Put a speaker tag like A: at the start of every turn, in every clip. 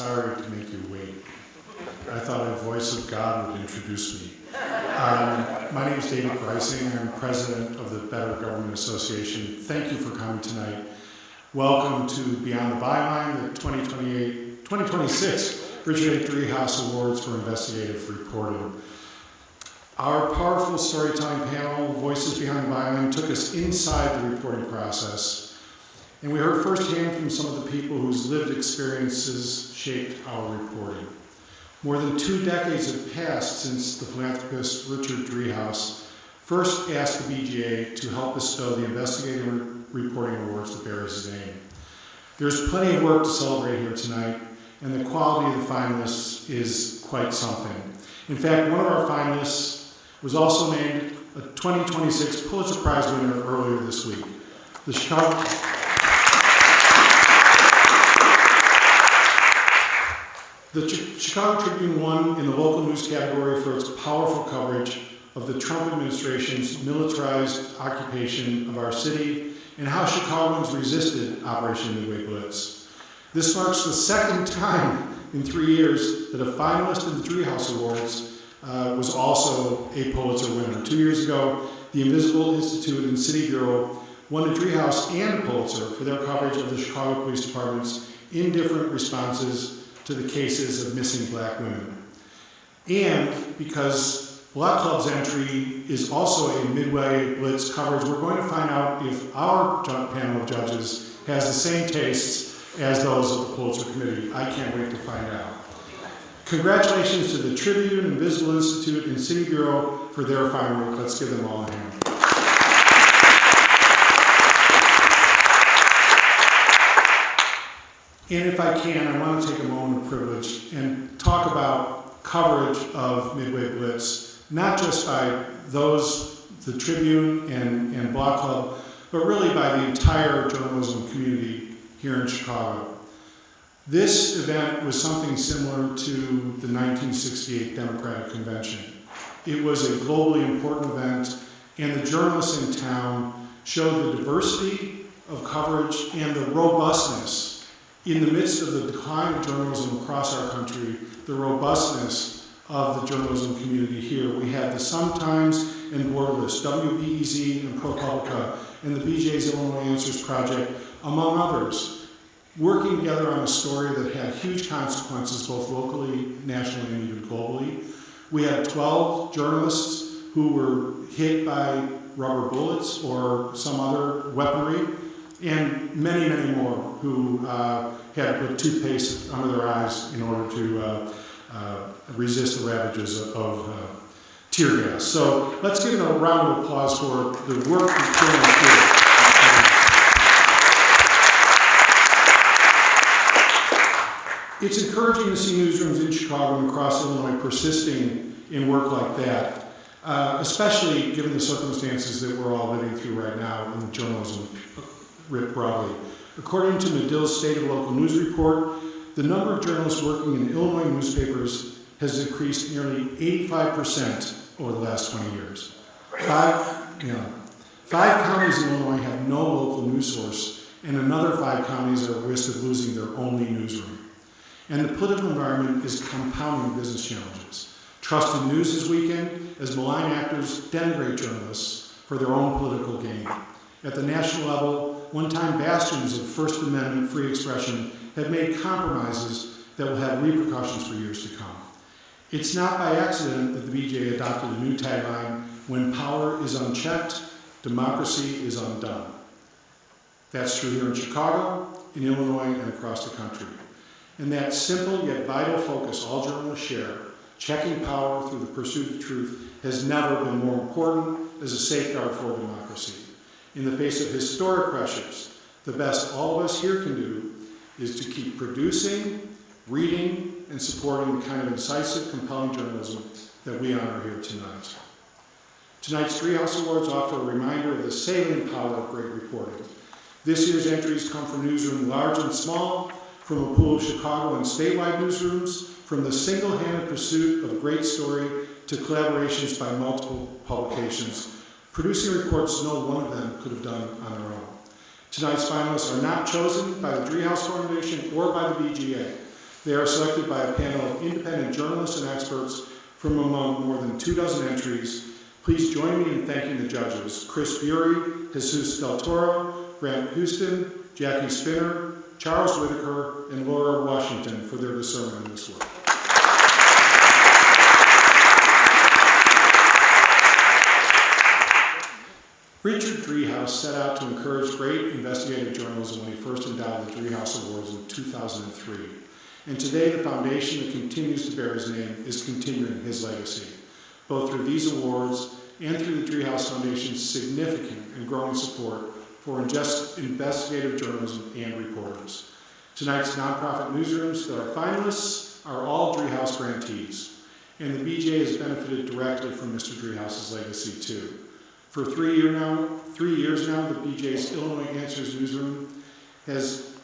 A: Sorry to make you wait. I thought a voice of God would introduce me. My name is David Greising. I'm president of the Better Government Association. Thank you for coming tonight. Welcome to Beyond the Byline, the 2026 Richard A. Driehaus Awards for Investigative Reporting. Our powerful storytelling panel, Voices Behind the Byline, took us inside the reporting process. And we heard firsthand from some of the people whose lived experiences shaped our reporting. More than 2 decades have passed since the philanthropist Richard Driehaus first asked the BGA to help bestow the Investigative Reporting Awards that bear his name. There's plenty of work to celebrate here tonight, and the quality of the finalists is quite something. In fact, one of our finalists was also named a 2026 Pulitzer Prize winner earlier this week. The Chicago Tribune won in the local news category for its powerful coverage of the Trump administration's militarized occupation of our city and how Chicagoans resisted Operation Midway Blitz. This marks the second time in 3 years that a finalist in the Driehaus Awards was also a Pulitzer winner. 2 years ago, the Invisible Institute and City Bureau won a Driehaus and a Pulitzer for their coverage of the Chicago Police Department's indifferent responses to the cases of missing black women. And because Block Club's entry is also a Midway Blitz coverage, we're going to find out if our panel of judges has the same tastes as those of the Pulitzer Committee. I can't wait to find out. Congratulations to the Tribune, Invisible Institute, and City Bureau for their fine work. Let's give them all a hand. And if I can, I want to take a moment of privilege and talk about coverage of Midway Blitz, not just by those, the Tribune and Block Club, but really by the entire journalism community here in Chicago. This event was something similar to the 1968 Democratic Convention. It was a globally important event, and the journalists in town showed the diversity of coverage and the robustness in the midst of the decline of journalism across our country, the robustness of the journalism community here. We had the Sun-Times and Borderless, WBEZ and ProPublica, and the BJ's Illinois Answers Project, among others, working together on a story that had huge consequences both locally, nationally, and even globally. We had 12 journalists who were hit by rubber bullets or some other weaponry, and many, many more who had to put toothpaste under their eyes in order to resist the ravages of tear gas. So let's give a round of applause for the work that journalists do. It's encouraging to see newsrooms in Chicago and across Illinois persisting in work like that, especially given the circumstances that we're all living through right now in journalism writ broadly. According to Medill's State of Local News report, the number of journalists working in Illinois newspapers has increased nearly 85% over the last 20 years. Five counties in Illinois have no local news source, and another 5 counties are at risk of losing their only newsroom. And the political environment is compounding business challenges. Trust in news is weakened as malign actors denigrate journalists for their own political gain. At the national level, one-time bastions of First Amendment free expression have made compromises that will have repercussions for years to come. It's not by accident that the BJA adopted a new tagline, "When power is unchecked, democracy is undone." That's true here in Chicago, in Illinois, and across the country. And that simple yet vital focus all journalists share, checking power through the pursuit of truth, has never been more important as a safeguard for democracy. In the face of historic pressures, the best all of us here can do is to keep producing, reading, and supporting the kind of incisive, compelling journalism that we honor here tonight. Tonight's Driehaus Awards offer a reminder of the salient power of great reporting. This year's entries come from newsrooms large and small, from a pool of Chicago and statewide newsrooms, from the single-handed pursuit of a great story to collaborations by multiple publications, producing reports no one of them could have done on their own. Tonight's finalists are not chosen by the Driehaus Foundation or by the BGA. They are selected by a panel of independent journalists and experts from among more than 24 entries. Please join me in thanking the judges: Chris Bury, Jesus Del Toro, Grant Houston, Jackie Spinner, Charles Whitaker, and Laura Washington for their discernment in this work. Richard Driehaus set out to encourage great investigative journalism when he first endowed the Driehaus Awards in 2003. And today, the foundation that continues to bear his name is continuing his legacy, both through these awards and through the Driehaus Foundation's significant and growing support for investigative journalism and reporters. Tonight's nonprofit newsrooms that are finalists are all Driehaus grantees, and the BJ has benefited directly from Mr. Driehaus's legacy too. For 3 years now, the BJ's Illinois Answers newsroom has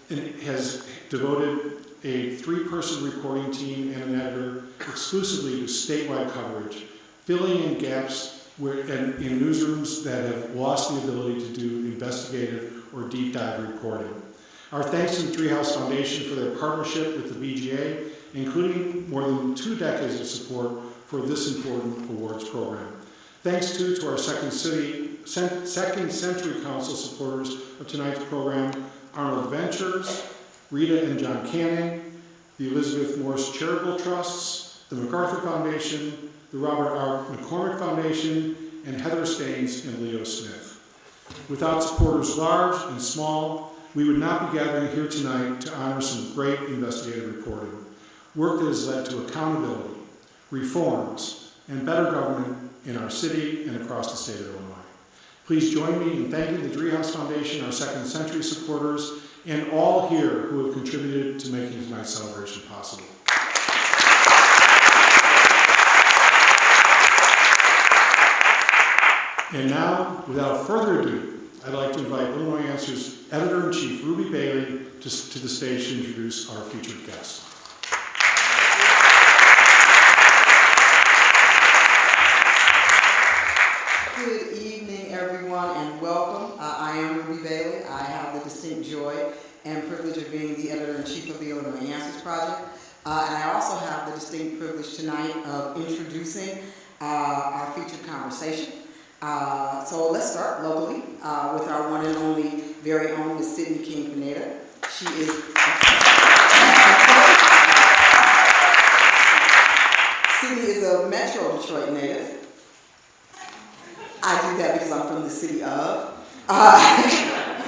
A: devoted a 3-person reporting team and an editor exclusively to statewide coverage, filling in gaps in newsrooms that have lost the ability to do investigative or deep dive reporting. Our thanks to the Driehaus Foundation for their partnership with the BGA, including more than 2 decades of support for this important awards program. Thanks too to our Second Century Council supporters of tonight's program: Arnold Ventures, Rita and John Canning, the Elizabeth Morris Charitable Trusts, the MacArthur Foundation, the Robert R. McCormick Foundation, and Heather Staines and Leo Smith. Without supporters large and small, we would not be gathering here tonight to honor some great investigative reporting, work that has led to accountability, reforms, and better government in our city and across the state of Illinois. Please join me in thanking the Driehaus Foundation, our Second Century supporters, and all here who have contributed to making tonight's celebration possible. And now, without further ado, I'd like to invite Illinois Answers Editor-in-Chief Ruby Bailey to the stage to introduce our featured guest.
B: Good evening, everyone, and welcome. I am Ruby Bailey. I have the distinct joy and privilege of being the Editor-in-Chief of the Illinois Answers Project. And I also have the distinct privilege tonight of introducing our featured conversation. So let's start locally with our one and only very own Ms. Sidnee King Pineda. She is Sidnee is a Metro Detroit native. I do that because I'm from the city of.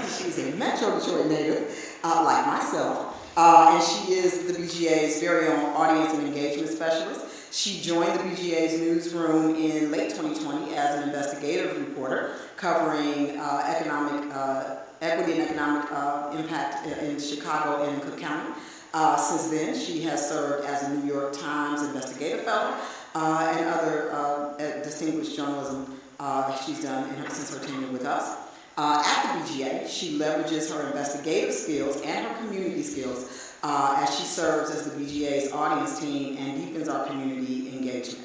B: She's a Metro Detroit native, like myself, and she is the BGA's very own audience and engagement specialist. She joined the BGA's newsroom in late 2020 as an investigative reporter covering equity and economic impact in Chicago and in Cook County. Since then, she has served as a New York Times investigative fellow and other distinguished journalism she's done since her tenure with us. At the BGA, she leverages her investigative skills and her community skills as she serves as the BGA's audience team and deepens our community engagement.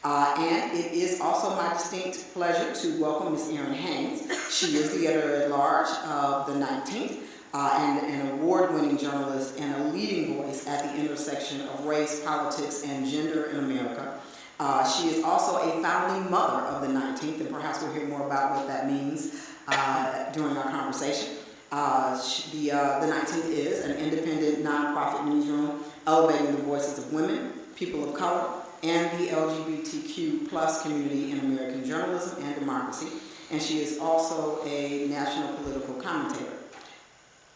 B: And it is also my distinct pleasure to welcome Ms. Errin Haines. She is the editor-at-large of The 19th and an award-winning journalist and a leading voice at the intersection of race, politics, and gender in America. She is also a founding mother of The 19th, and perhaps we'll hear more about what that means during our conversation. The 19th is an independent nonprofit newsroom elevating the voices of women, people of color, and the LGBTQ plus community in American journalism and democracy. And she is also a national political commentator.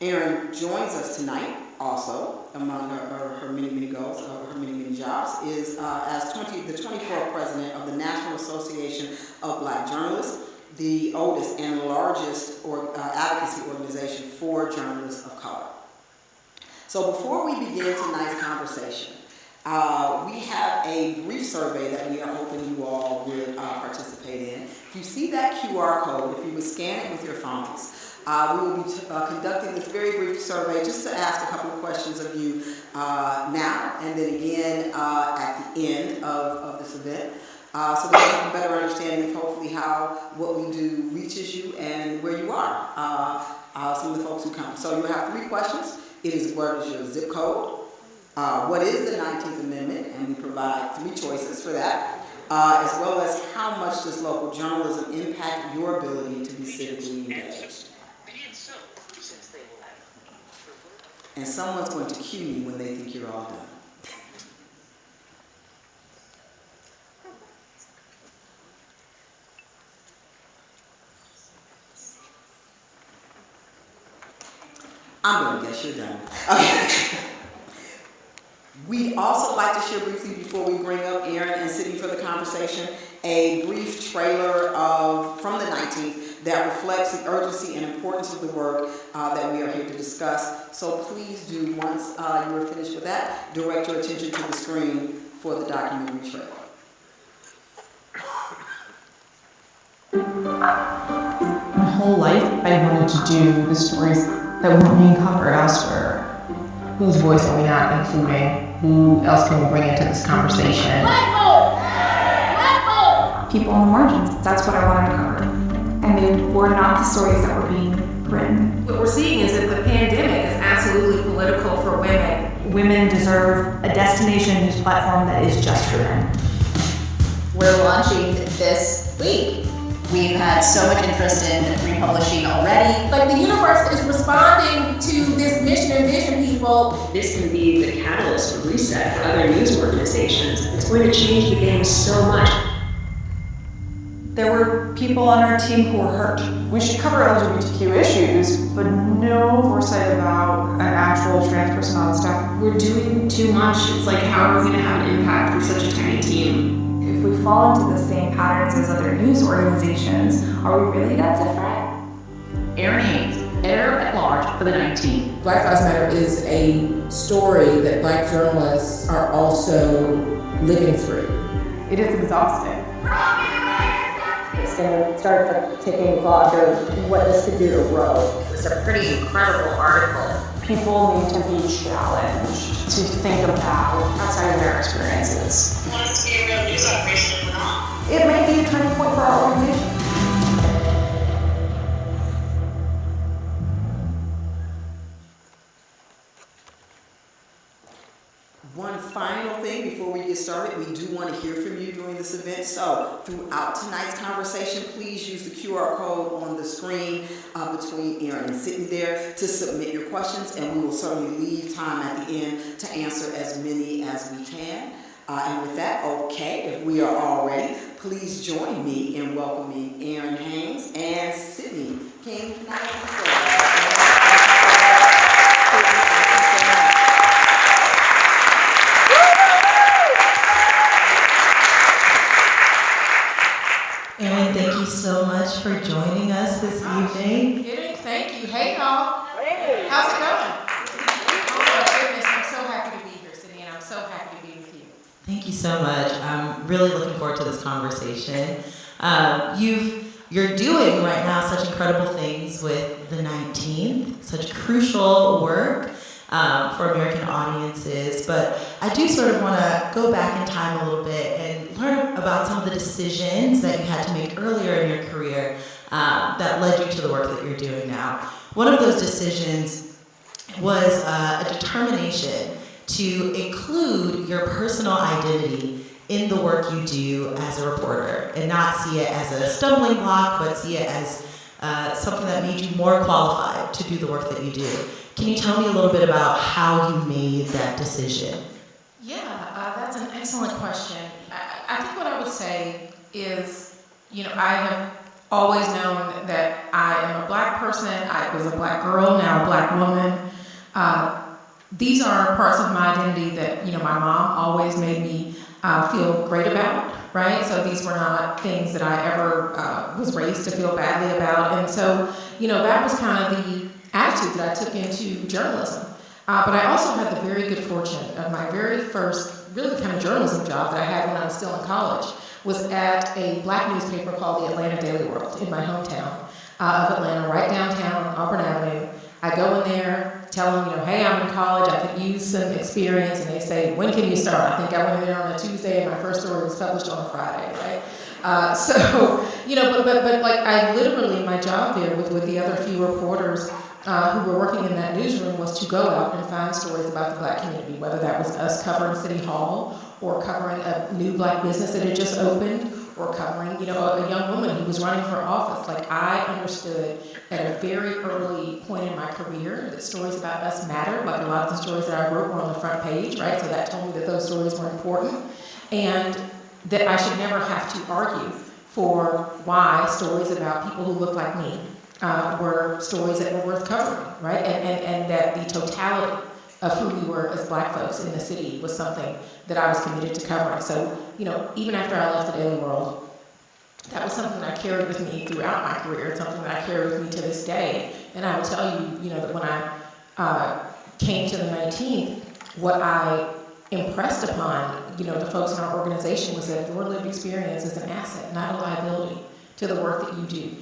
B: Errin joins us tonight also, among her many goals, her many jobs, is as the 24th president of the National Association of Black Journalists, the oldest and largest advocacy organization for journalists of color. So before we begin tonight's conversation, we have a brief survey that we are hoping you all would participate in. If you see that QR code, if you would scan it with your phones, we will be conducting this very brief survey just to ask a couple of questions of you now and then again at the end of this event. So that you have a better understanding of hopefully how what we do reaches you and where you are, some of the folks who come. So you have 3 questions. It is, what is your zip code? What is the 19th Amendment? And we provide 3 choices for that, as well as how much does local journalism impact your ability to be civically engaged. And someone's going to cue you when they think you're all done. I'm going to guess you're done. Okay. We'd also like to share briefly, before we bring up Errin and Sidnee for the conversation, a brief trailer from the 19th that reflects the urgency and importance of the work that we are here to discuss. So please do, once you are finished with that, direct your attention to the screen for the documentary trailer.
C: My whole life, I wanted to do the stories that weren't being covered elsewhere. Whose voice are we not including? Who else can we bring into this conversation?
D: People on the margins, that's what I wanted to cover. And they were not the stories that were being written.
E: What we're seeing is that the pandemic is absolutely political for women.
F: Women deserve a destination news platform that is just for them.
G: We're launching this week. We've had so much interest in republishing already.
E: Like, the universe is responding to this mission and vision, people.
H: This can be the catalyst for reset for other news organizations. It's going to change the game so much.
F: There were people on our team who were hurt.
C: We should cover LGBTQ issues, but no foresight about an actual trans person on staff.
I: We're doing too much. It's like, how are we going to have an impact with such a tiny team?
D: If we fall into the same patterns as other news organizations, are we really that different?
J: Errin Haines, editor-at-large for the 19th.
K: Black Lives Matter is a story that Black journalists are also living through.
C: It is exhausting.
L: It's going to start taking a clock of what this could do to grow.
G: It's a pretty incredible article.
C: People need to be challenged to think about outside of their experiences.
M: Want this to be a real news operation or not?
C: It may be a turning point for our organization.
B: One final thing before we get started, we do want to hear from you during this event. So throughout tonight's conversation, please use the QR code on the screen between Errin and Sidnee there to submit your questions, and we will certainly leave time at the end to answer as many as we can. And with that, okay, if we are all ready, please join me in welcoming Errin Haines and Sidnee King.
N: Errin, thank you so much for joining us this evening.
E: Thank you. Hey, y'all. Hey. How's it going? Oh, my goodness. I'm so happy to be here, Sidnee, and I'm so happy to be with you.
N: Thank you so much. I'm really looking forward to this conversation. You're doing right now such incredible things with the 19th, such crucial work for American audiences, but I do sort of want to go back in time a little bit and learn about some of the decisions that you had to make earlier in your career that led you to the work that you're doing now. One of those decisions was a determination to include your personal identity in the work you do as a reporter and not see it as a stumbling block, but see it as something that made you more qualified to do the work that you do. Can you tell me a little bit about how you made that decision?
E: Yeah, that's an excellent question. I think what I would say is, I have always known that I am a Black person. I was a Black girl, now a Black woman. These are parts of my identity that, my mom always made me feel great about, right? So these were not things that I ever was raised to feel badly about. And so, that was kind of the attitude that I took into journalism. But I also had the very good fortune of my very first really kind of journalism job that I had when I was still in college was at a Black newspaper called the Atlanta Daily World in my hometown of Atlanta, right downtown on Auburn Avenue. I go in there, tell them, hey, I'm in college, I could use some experience, and they say, when can you start? I think I went in there on a Tuesday, and my first story was published on a Friday, right? But like I literally, my job there with the other few reporters, who were working in that newsroom was to go out and find stories about the Black community, whether that was us covering City Hall or covering a new Black business that had just opened, or covering, a young woman who was running for office. Like, I understood at a very early point in my career that stories about us mattered. Like, a lot of the stories that I wrote were on the front page, right? So that told me that those stories were important, and that I should never have to argue for why stories about people who look like me were stories that were worth covering, right? And that the totality of who we were as Black folks in the city was something that I was committed to covering. So, even after I left the Daily World, that was something that I carried with me throughout my career. It's something that I carry with me to this day. And I will tell you, that when I came to the 19th, what I impressed upon, the folks in our organization was that your lived experience is an asset, not a liability to the work that you do.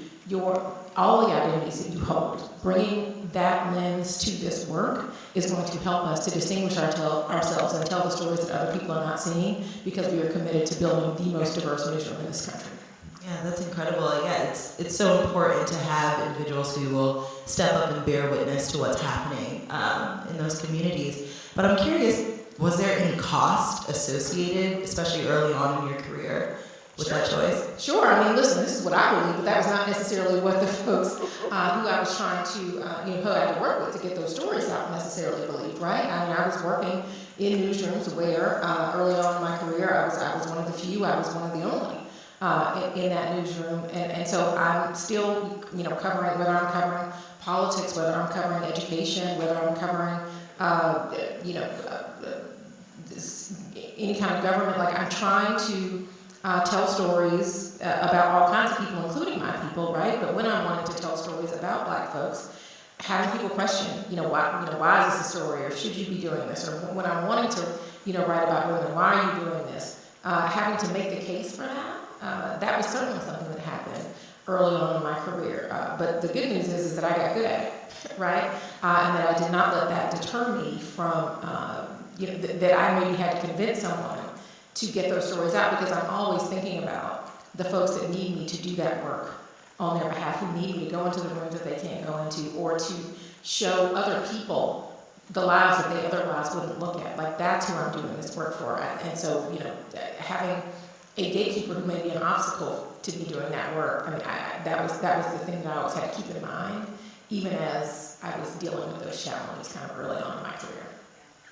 E: All the identities that you hold, bringing that lens to this work is going to help us to distinguish ourselves and tell the stories that other people are not seeing, because we are committed to building the most diverse newsroom in this country.
N: Yeah, that's incredible. Yeah, it's so important to have individuals who will step up and bear witness to what's happening in those communities. But I'm curious, was there any cost associated, especially early on in your career, with that choice?
E: Sure. I mean, listen, this is what I believe, but that was not necessarily what the folks who I was trying to, who I had to work with to get those stories out necessarily believed, right? I mean, I was working in newsrooms where early on in my career, I was one of the few, I was one of the only in that newsroom. And so I'm still, covering, whether I'm covering politics, whether I'm covering education, whether I'm covering, any kind of government, like I'm trying to tell stories about all kinds of people, including my people, right? But when I'm wanting to tell stories about Black folks, having people question, why is this a story, or should you be doing this? Or when I'm wanting to, write about women, why are you doing this? Having to make the case for that, that was certainly something that happened early on in my career. But the good news is that I got good at it, right? And that I did not let that deter me from, that I maybe had to convince someone to get those stories out, because I'm always thinking about the folks that need me to do that work on their behalf, who need me to go into the rooms that they can't go into, or to show other people the lives that they otherwise wouldn't look at. Like, that's who I'm doing this work for. And so, having a gatekeeper who may be an obstacle to me doing that work, I mean, that was the thing that I always had to keep in mind, even as I was dealing with those challenges kind of early on in my career.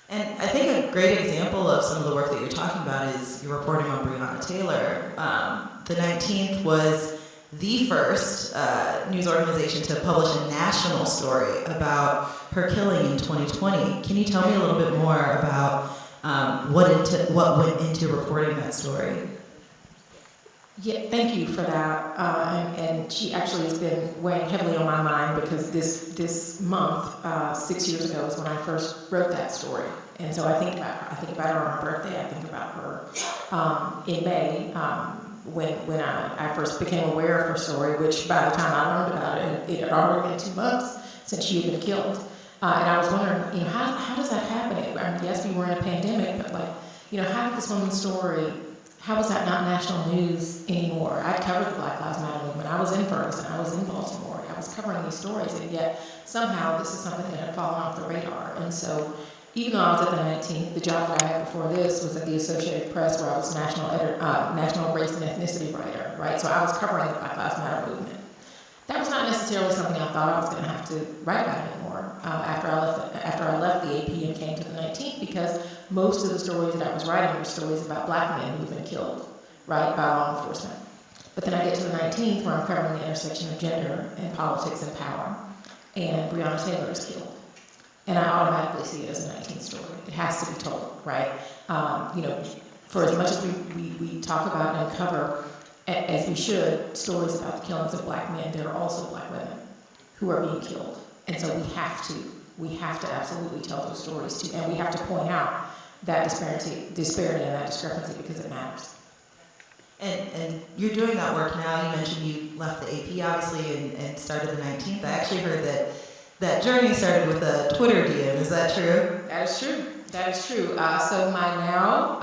N: And I think a great example of some of the work that you're talking about is your reporting on Breonna Taylor. The 19th was the first news organization to publish a national story about her killing in 2020. Can you tell me a little bit more about what went into reporting that story?
E: Yeah, thank you for that. And she actually has been weighing heavily on my mind, because this month, 6 years ago, is when I first wrote that story. And so I think about her on her birthday. I think about her in May, when I first became aware of her story, which by the time I learned about it, it had already been 2 months since she had been killed. And I was wondering, how does that happen? I mean, yes, we were in a pandemic, but how did this woman's story, how was that not national news anymore? I covered the Black Lives Matter movement. I was in Ferguson. I was in Baltimore. I was covering these stories, and yet somehow this is something that had fallen off the radar. And so, even though I was at the 19th, the job that I had before this was at the Associated Press, where I was national race and ethnicity writer, right? So I was covering the Black Lives Matter movement. That was not necessarily something I thought I was going to have to write about anymore after I left the AP and came to the 19th, because most of the stories that I was writing were stories about Black men who had been killed, right, by law enforcement. But then I get to the 19th, where I'm covering the intersection of gender and politics and power, and Breonna Taylor is killed. And I automatically see it as a 19th story. It has to be told, right? For as much as we talk about and cover, as we should, stories about the killings of Black men, there are also Black women who are being killed. And so we have to absolutely tell those stories too. And we have to point out that disparity and that discrepancy, because it matters.
N: And you're doing that work now. You mentioned you left the AP, obviously, and started the 19th. I actually heard that journey started with a Twitter DM. Is that true?
E: That is true. That is true. So my now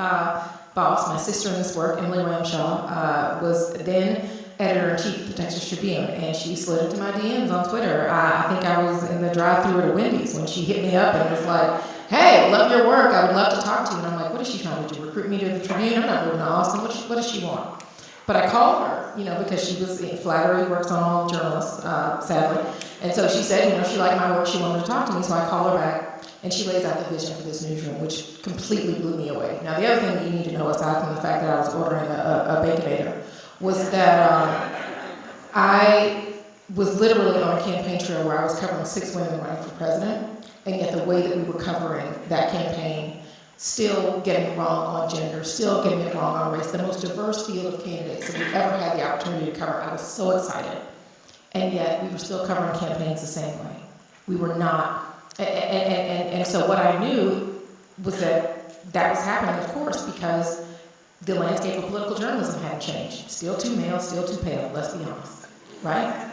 E: boss, my sister in this work, Emily Ramshaw, was then editor-in-chief of the Texas Tribune, and she slid into my DMs on Twitter. I think I was in the drive-thru at a Wendy's when she hit me up and was like, hey, love your work, I would love to talk to you. And I'm like, what is she trying to do, recruit me to the Tribune? I'm not moving to Austin, what does she want? But I called her, because she was, flattery works on all journalists, sadly. And so she said, she liked my work, she wanted to talk to me, so I call her back, and she lays out the vision for this newsroom, which completely blew me away. Now, the other thing that you need to know, aside from the fact that I was ordering a Baconator, was that I was literally on a campaign trail where I was covering 6 women running for president, and yet the way that we were covering that campaign, still getting it wrong on gender, still getting it wrong on race, the most diverse field of candidates that we've ever had the opportunity to cover. I was so excited. And yet we were still covering campaigns the same way. We were not. And so what I knew was that was happening, of course, because the landscape of political journalism hadn't changed. Still too male, still too pale, let's be honest, right?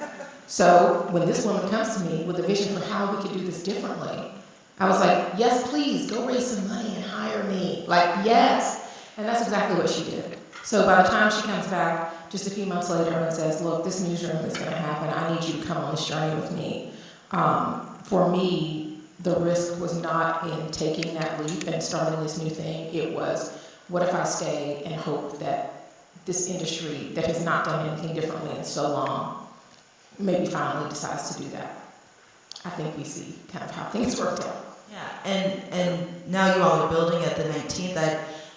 E: So when this woman comes to me with a vision for how we could do this differently, I was like, yes, please, go raise some money and hire me. Like, yes. And that's exactly what she did. So by the time she comes back just a few months later and says, look, this newsroom is going to happen. I need you to come on this journey with me. For me, the risk was not in taking that leap and starting this new thing. It was, what if I stay and hope that this industry that has not done anything differently in so long maybe finally decides to do that. I think we see kind of how things worked out.
N: Yeah, and now you all are building at the 19th.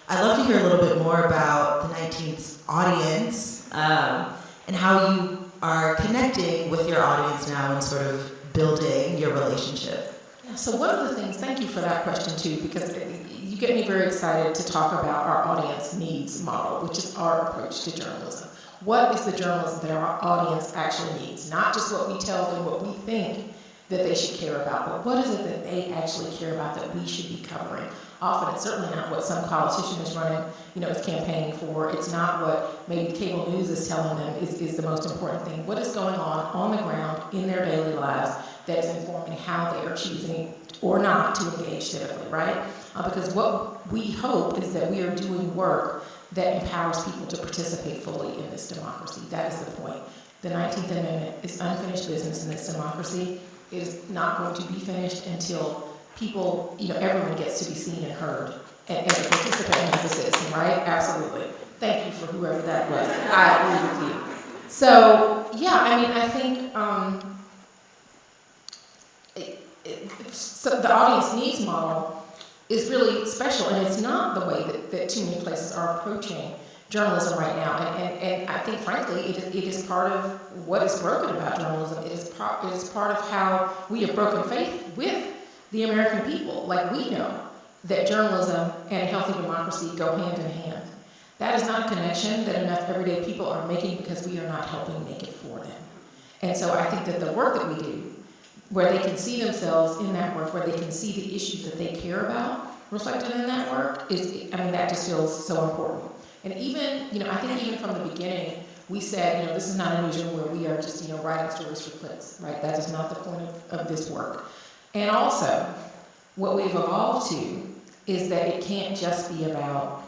N: I'd love to hear a little bit more about the 19th's audience and how you are connecting with your audience now and sort of building your relationship.
E: Yeah, so one of the things, thank you for that question too, because you get me very excited to talk about our audience needs model, which is our approach to journalism. What is the journalism that our audience actually needs? Not just what we tell them, what we think that they should care about, but what is it that they actually care about that we should be covering? Often it's certainly not what some politician is running, is campaigning for. It's not what maybe cable news is telling them is the most important thing. What is going on the ground in their daily lives that is informing how they are choosing or not to engage civically, right? Because what we hope is that we are doing work that empowers people to participate fully in this democracy. That is the point. The 19th Amendment is unfinished business in this democracy. It is not going to be finished until people, everyone gets to be seen and heard as a participant and as a citizen, right? Absolutely. Thank you for whoever that was. I agree with you. So, I think so the audience needs model is really special, and it's not the way that too many places are approaching journalism right now, and I think, frankly, it is part of what is broken about journalism. It is part of how we have broken faith with the American people. Like, we know that journalism and a healthy democracy go hand in hand. That is not a connection that enough everyday people are making because we are not helping make it for them. And so I think that the work that we do, where they can see themselves in that work, where they can see the issues that they care about reflected in that work, that just feels so important. And even, I think even from the beginning, we said, this is not a newsroom where we are just, writing stories for clicks, right? That is not the point of this work. And also, what we've evolved to is that it can't just be about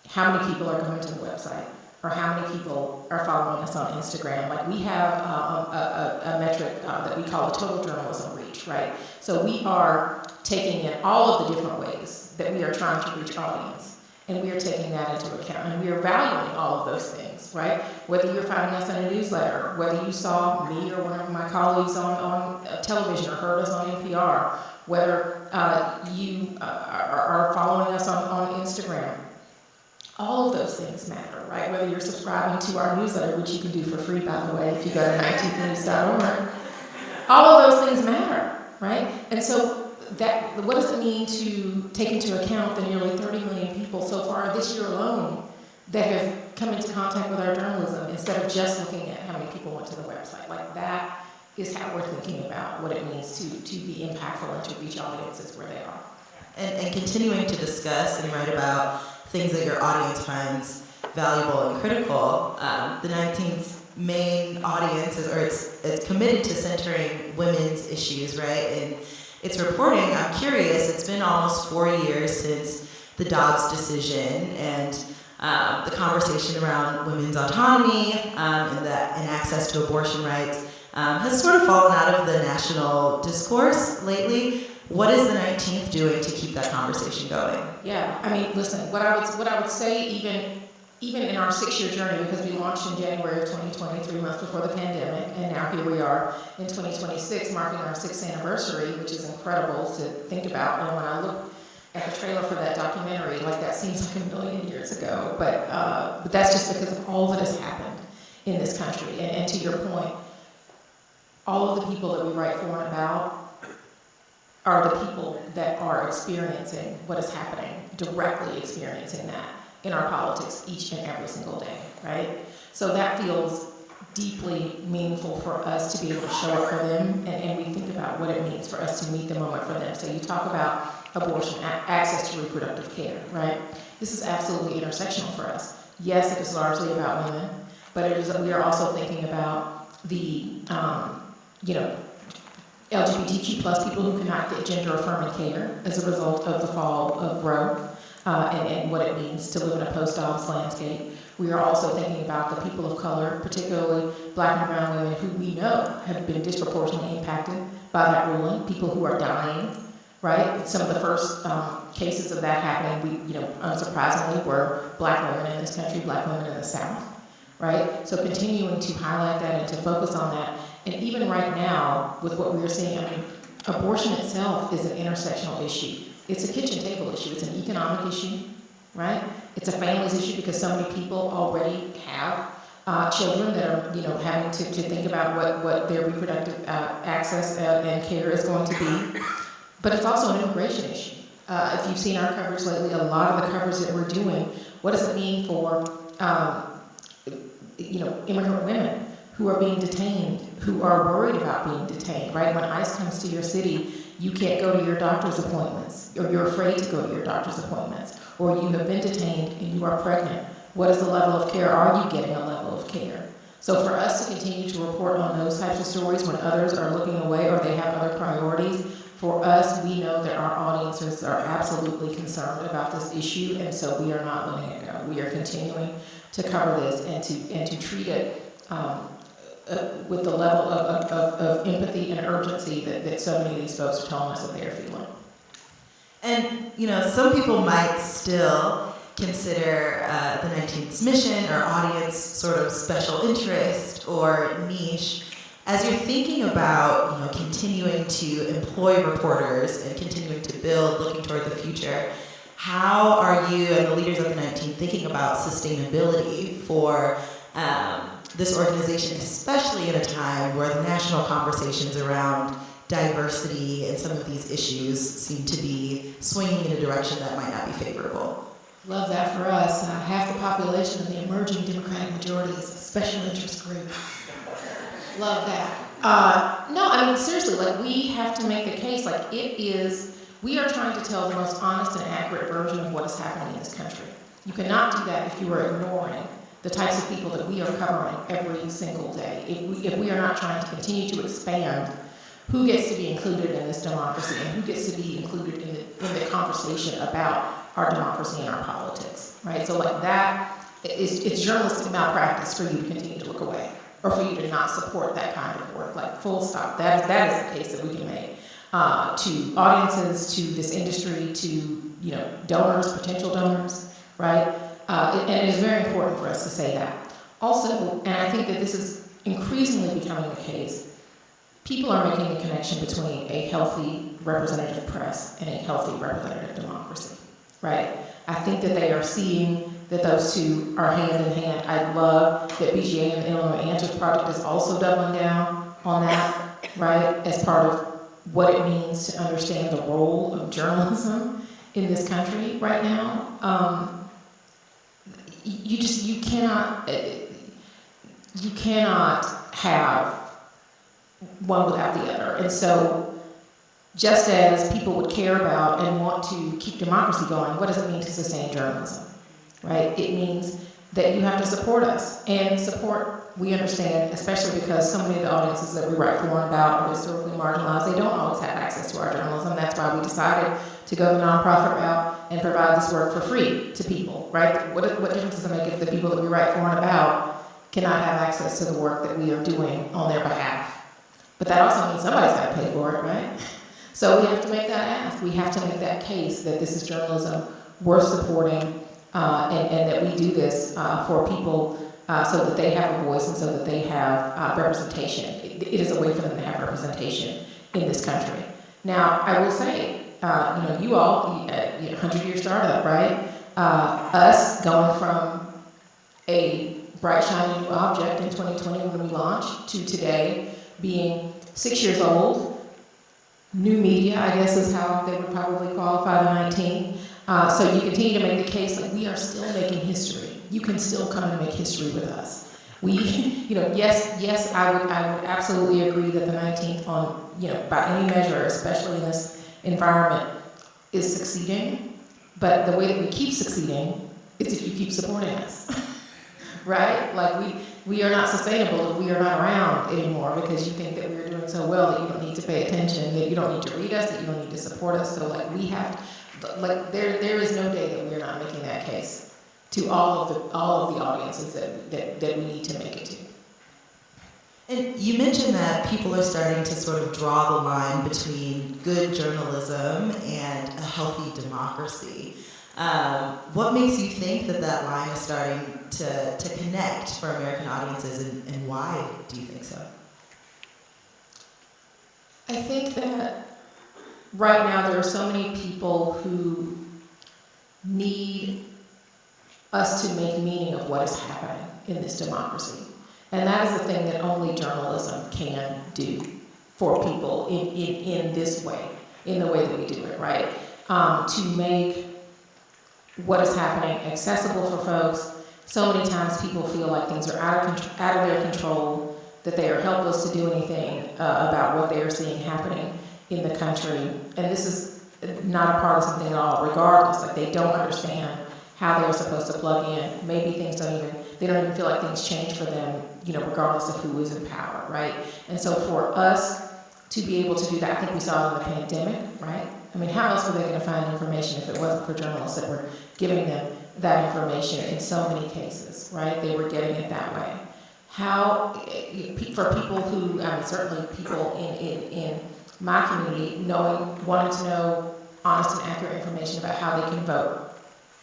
E: how many people are coming to the website or how many people are following us on Instagram. Like, we have a metric that we call a total journalism reach, right? So we are taking in all of the different ways that we are trying to reach audience. And we are taking that into account, and we are valuing all of those things, right? Whether you're finding us in a newsletter, whether you saw me or one of my colleagues on television or heard us on NPR, whether you are following us on Instagram, all of those things matter, right? Whether you're subscribing to our newsletter, which you can do for free, by the way, if you go to 19thnews.org, all of those things matter, right? And so what does it mean to take into account the nearly 30 million people so far this year alone that have come into contact with our journalism instead of just looking at how many people went to the website? Like, that is how we're thinking about what it means to be impactful and to reach audiences where they are.
N: And continuing to discuss and write about things that your audience finds valuable and critical, the 19th's main audience it's committed to centering women's issues, right? And its reporting, I'm curious, it's been almost 4 years since the Dobbs decision, and the conversation around women's autonomy and access to abortion rights has sort of fallen out of the national discourse lately. What is the 19th doing to keep that conversation going?
E: Yeah, I mean, listen, what I would say even in our 6-year journey, because we launched in January of 2020, 3 months before the pandemic, and now here we are in 2026, marking our 6th anniversary, which is incredible to think about. And when I look at the trailer for that documentary, like that seems like a million years ago, but that's just because of all that has happened in this country. And to your point, all of the people that we write for and about are the people that are experiencing what is happening, directly experiencing that in our politics each and every single day, right? So that feels deeply meaningful for us to be able to show up for them, and we think about what it means for us to meet the moment for them. So you talk about abortion, access to reproductive care, right? This is absolutely intersectional for us. Yes, it is largely about women, but we are also thinking about the, LGBTQ plus people who cannot get gender-affirming care as a result of the fall of Roe, and what it means to live in a post-Dobbs landscape. We are also thinking about the people of color, particularly Black and brown women who we know have been disproportionately impacted by that ruling, people who are dying, right? Some of the first cases of that happening, unsurprisingly, were Black women in this country, Black women in the South, right? So continuing to highlight that and to focus on that. And even right now, with what we are seeing, I mean, abortion itself is an intersectional issue. It's a kitchen table issue. It's an economic issue, right? It's a families issue because so many people already have children that are, having to think about what their reproductive access and care is going to be. But it's also an immigration issue. If you've seen our coverage lately, a lot of the coverage that we're doing, what does it mean for, immigrant women who are being detained, who are worried about being detained, right? When ICE comes to your city, you can't go to your doctor's appointments, or you're afraid to go to your doctor's appointments, or you have been detained and you are pregnant. What is the level of care? Are you getting a level of care? So for us to continue to report on those types of stories when others are looking away or they have other priorities, for us, we know that our audiences are absolutely concerned about this issue, and so we are not letting it go. We are continuing to cover this and to treat it with the level of empathy and urgency that so many of these folks are telling us that they are feeling.
N: And, some people might still consider the 19th's mission or audience sort of special interest or niche. As you're thinking about, continuing to employ reporters and continuing to build, looking toward the future, how are you and the leaders of the 19th thinking about sustainability for this organization, especially at a time where the national conversations around diversity and some of these issues seem to be swinging in a direction that might not be favorable?
E: Love that for us. Half the population of the emerging Democratic majority is a special interest group. Love that. No, I mean, seriously, we have to make the case, we are trying to tell the most honest and accurate version of what is happening in this country. You cannot do that if you are ignoring the types of people that we are covering every single day. If we are not trying to continue to expand who gets to be included in this democracy and who gets to be included in the conversation about our democracy and our politics, right? So it's journalistic malpractice for you to continue to look away or for you to not support that kind of work, full stop. That is the case that we can make to audiences, to this industry, to donors, potential donors, right? And it is very important for us to say that. Also, and I think that this is increasingly becoming the case, people are making the connection between a healthy representative press and a healthy representative democracy, right? I think that they are seeing that those two are hand in hand. I love that BGA and the Illinois Answers Project is also doubling down on that, right? As part of what it means to understand the role of journalism in this country right now. You cannot have one without the other. And so just as people would care about and want to keep democracy going, what does it mean to sustain journalism, right? It means that you have to support us. And support, we understand, especially because so many of the audiences that we write for and about are historically marginalized. They don't always have access to our journalism. That's why we decided to go the nonprofit route and provide this work for free to people, right? What difference does it make if the people that we write for and about cannot have access to the work that we are doing on their behalf? But that also means somebody's got to pay for it, right? So we have to make that ask. We have to make that case that this is journalism worth supporting, and that we do this for people so that they have a voice and so that they have representation. It is a way for them to have representation in this country. Now, I will say, you all, 100-year startup, right? Us going from a bright, shiny new object in 2020 when we launched to today being 6 years old. New media, I guess, is how they would probably qualify the 19. So you continue to make the case that we are still making history. You can still come and make history with us. We, yes, I would absolutely agree that the 19th on, by any measure, especially in this environment, is succeeding. But the way that we keep succeeding is if you keep supporting us, right? Like we are not sustainable if we are not around anymore because you think that we're doing so well that you don't need to pay attention, that you don't need to read us, that you don't need to support us. So we have, there is no day that we are not making that case to all of the audiences that we need to make it to.
N: And you mentioned that people are starting to sort of draw the line between good journalism and a healthy democracy. What makes you think that line is starting to connect for American audiences, and why do you think so?
E: I think that right now there are so many people who need us to make meaning of what is happening in this democracy. And that is the thing that only journalism can do for people in this way, in the way that we do it, right? To make what is happening accessible for folks. So many times people feel like things are out of their control, that they are helpless to do anything about what they are seeing happening in the country. And this is not a partisan thing at all, regardless. Like, they don't understand how they're supposed to plug in. Maybe they don't even feel like things change for them, regardless of who is in power, right? And so for us to be able to do that, I think we saw it in the pandemic, right? I mean, how else were they going to find information if it wasn't for journalists that were giving them that information in so many cases, right? They were getting it that way. How, for people who, certainly people in my community, wanting to know honest and accurate information about how they can vote,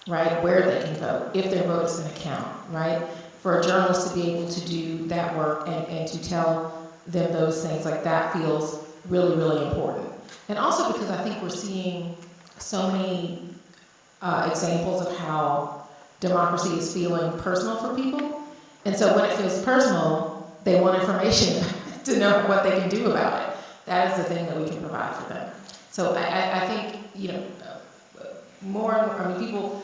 E: right? Where they can vote, if their vote is going to count, right? For a journalist to be able to do that work and to tell them those things, like that feels really, really important. And also because I think we're seeing so many examples of how democracy is feeling personal for people. And so when it feels personal, they want information to know what they can do about it. That is the thing that we can provide for them. So I think, more and more,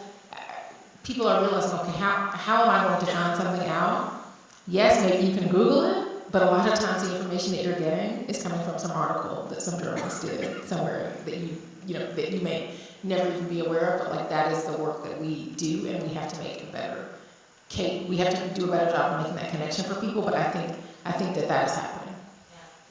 E: people are realizing, okay, how am I going to find something out? Yes, maybe you can Google it, but a lot of times the information that you're getting is coming from some article that some journalist did somewhere that you may never even be aware of, but that is the work that we do, and we have to make a better case. We have to do a better job of making that connection for people, but I think that is happening.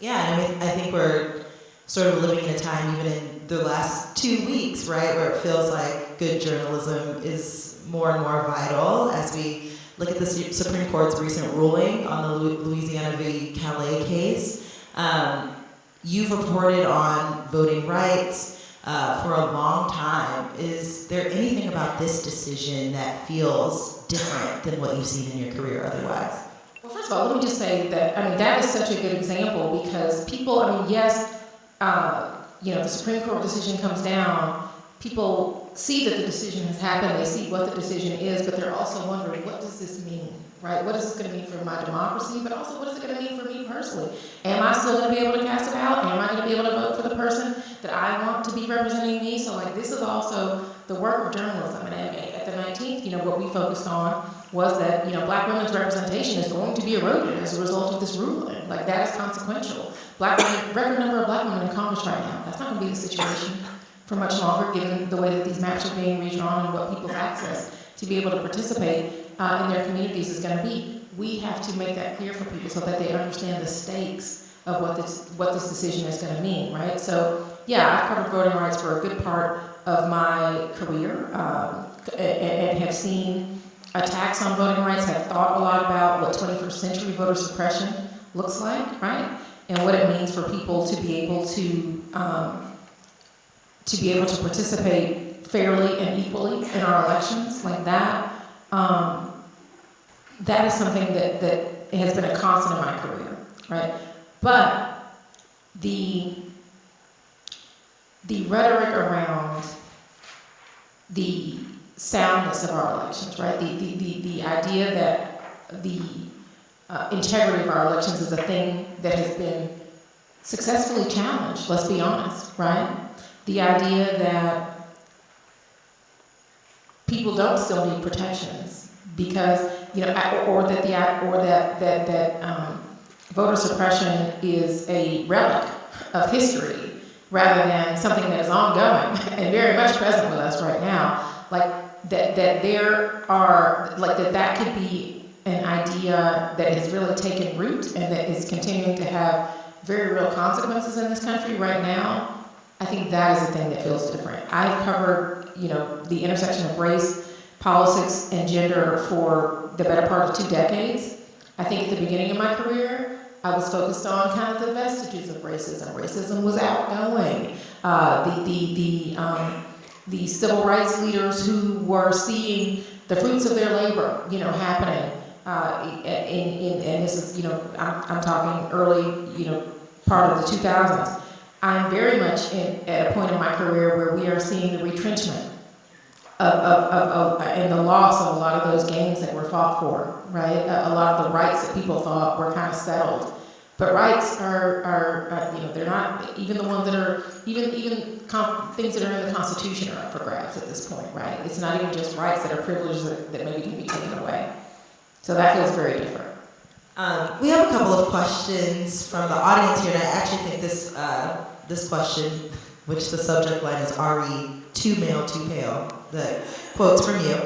N: Yeah, I think we're sort of living in a time, even in the last 2 weeks, right, where it feels like good journalism is more and more vital as we look at the Supreme Court's recent ruling on the Louisiana v. Calais case. You've reported on voting rights for a long time. Is there anything about this decision that feels different than what you've seen in your career otherwise?
E: Well, first of all, let me just say that, that is such a good example because people, yes, the Supreme Court decision comes down, people see that the decision has happened, they see what the decision is, but they're also wondering, what does this mean, right? What is this going to mean for my democracy, but also what is it going to mean for me personally? Am I still going to be able to cast a ballot? Am I going to be able to vote for the person that I want to be representing me? So this is also the work of journalism. And at the 19th, what we focused on was that, Black women's representation is going to be eroded as a result of this ruling. That is consequential. Record number of Black women in Congress right now. That's not going to be the situation for much longer, given the way that these maps are being redrawn and what people's access to be able to participate. in their communities is going to be. We have to make that clear for people so that they understand the stakes of what this decision is going to mean, right? So, yeah, I've covered voting rights for a good part of my career and have seen attacks on voting rights, have thought a lot about what 21st century voter suppression looks like, right? And what it means for people to be able to participate fairly and equally in our elections, like that. That is something that has been a constant in my career, right? But the rhetoric around the soundness of our elections, right? The idea that the integrity of our elections is a thing that has been successfully challenged, let's be honest, right? The idea that people don't still need protections because, you know, or that voter suppression is a relic of history rather than something that is ongoing and very much present with us right now. Like that could be an idea that has really taken root and that is continuing to have very real consequences in this country right now. I think that is the thing that feels different. I've covered, you know, the intersection of race, politics, and gender for the better part of 2 decades. I think at the beginning of my career, I was focused on kind of the vestiges of racism. Racism was outgoing. The civil rights leaders who were seeing the fruits of their labor, you know, happening. And this is, you know, I'm talking early, you know, part of the 2000s. I'm very much at a point in my career where we are seeing the retrenchment and the loss of a lot of those gains that were fought for, right? A lot of the rights that people thought were kind of settled. But rights are you know, they're not, even the ones that are, even things that are in the Constitution are up for grabs at this point, right? It's not even just rights that are privileges that maybe can be taken away. So that feels very different.
N: We have a couple of questions from the audience here, and I actually think this question, which the subject line is, "Are we too male, too pale?" The quotes from you,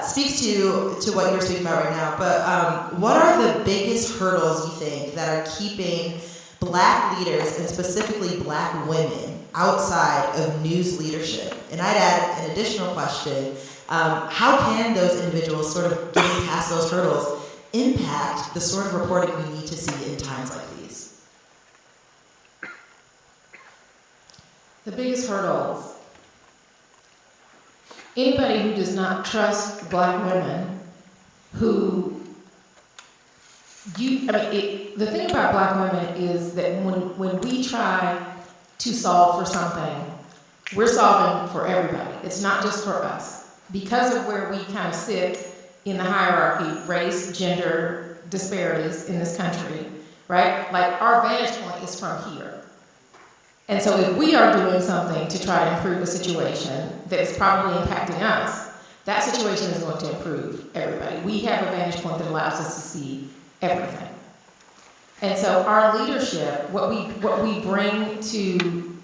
N: speaks to what you're speaking about right now. But what are the biggest hurdles you think that are keeping Black leaders, and specifically Black women, outside of news leadership? And I'd add an additional question. How can those individuals, sort of getting past those hurdles, impact the sort of reporting we need to see in times like these?
E: The biggest hurdles. Anybody who does not trust Black women, the thing about Black women is that when we try to solve for something, we're solving for everybody. It's not just for us. Because of where we kind of sit in the hierarchy, race, gender disparities in this country, right? Like, our vantage point is from here. And so if we are doing something to try to improve a situation that is probably impacting us, that situation is going to improve everybody. We have a vantage point that allows us to see everything. And so our leadership, what we bring to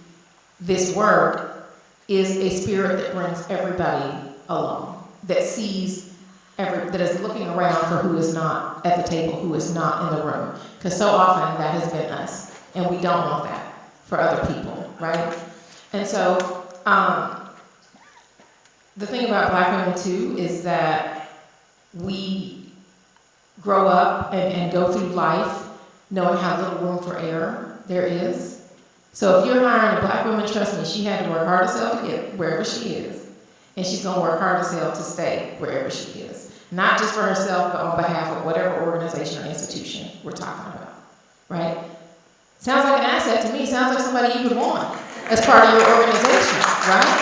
E: this work is a spirit that brings everybody along, that sees that is looking around for who is not at the table, who is not in the room. Because so often that has been us, and we don't want that for other people, right? And so the thing about Black women too is that we grow up and go through life knowing how little room for error there is. So if you're hiring a Black woman, trust me, she had to work hard as hell to get wherever she is. And she's going to work hard as hell to stay wherever she is. Not just for herself, but on behalf of whatever organization or institution we're talking about, right? Sounds like an asset to me. Sounds like somebody you would want as part of your organization, right?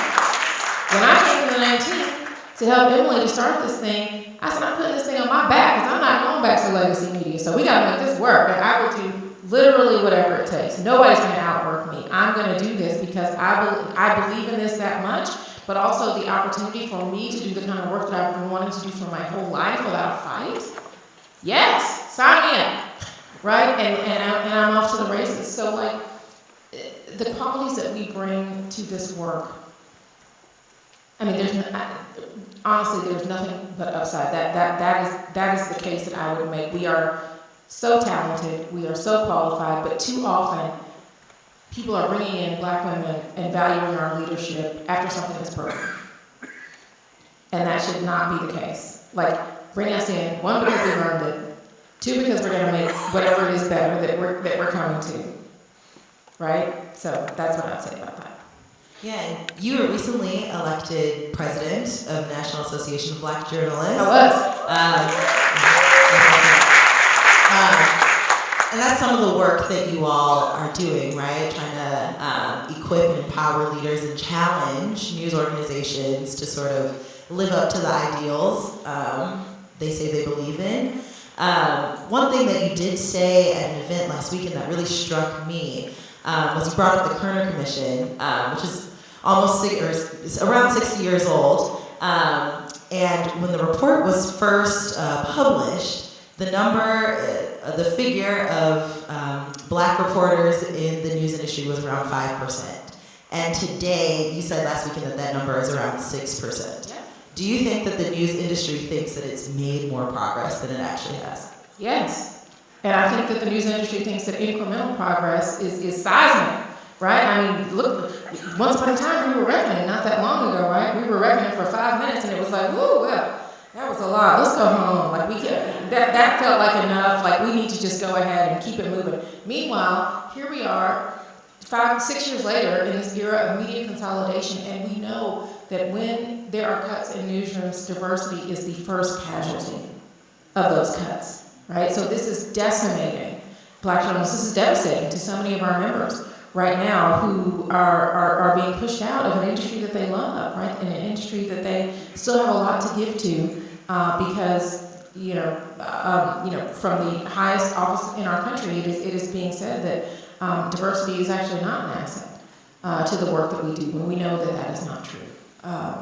E: When I came to the 19th to help Emily to start this thing, I said, I'm putting this thing on my back because I'm not going back to legacy media. So we got to make this work. And I will do literally whatever it takes. Nobody's going to outwork me. I'm going to do this because I believe in this that much. But also the opportunity for me to do the kind of work that I've been wanting to do for my whole life without a fight. Yes, sign me up, right? And I'm off to the races. So like, the qualities that we bring to this work, I mean, honestly, there's nothing but upside. That is the case that I would make. We are so talented, we are so qualified, but too often people are bringing in Black women and valuing our leadership after something is broken. And that should not be the case. Like, bring us in, one, because we learned it, two, because we're going to make whatever it is better that we're coming to, right? So that's what I'd say about that.
N: Yeah, and you were recently elected president of the National Association of Black Journalists.
E: I was.
N: And that's some of the work that you all are doing, right? Trying to equip and empower leaders and challenge news organizations to sort of live up to the ideals they say they believe in. One thing that you did say at an event last weekend that really struck me was you brought up the Kerner Commission, which is around 60 years old. And when the report was first published, the figure of Black reporters in the news industry was around 5%. And today, you said last weekend that number is around 6%.
E: Yeah.
N: Do you think that the news industry thinks that it's made more progress than it actually has?
E: Yes. And I think that the news industry thinks that incremental progress is seismic, right? I mean, look, once upon a time we were reckoning, not that long ago, right? We were reckoning for 5 minutes and it was like, woo, well, that was a lot. Let's go home. Like that felt like enough. Like we need to just go ahead and keep it moving. Meanwhile, here we are, 5-6 years later in this era of media consolidation, and we know that when there are cuts in newsrooms, diversity is the first casualty of those cuts, right? So this is decimating Black journalists. This is devastating to so many of our members right now who are being pushed out of an industry that they love, right? In an industry that they still have a lot to give to because, from the highest office in our country, it is being said that diversity is actually not an asset to the work that we do when we know that is not true. I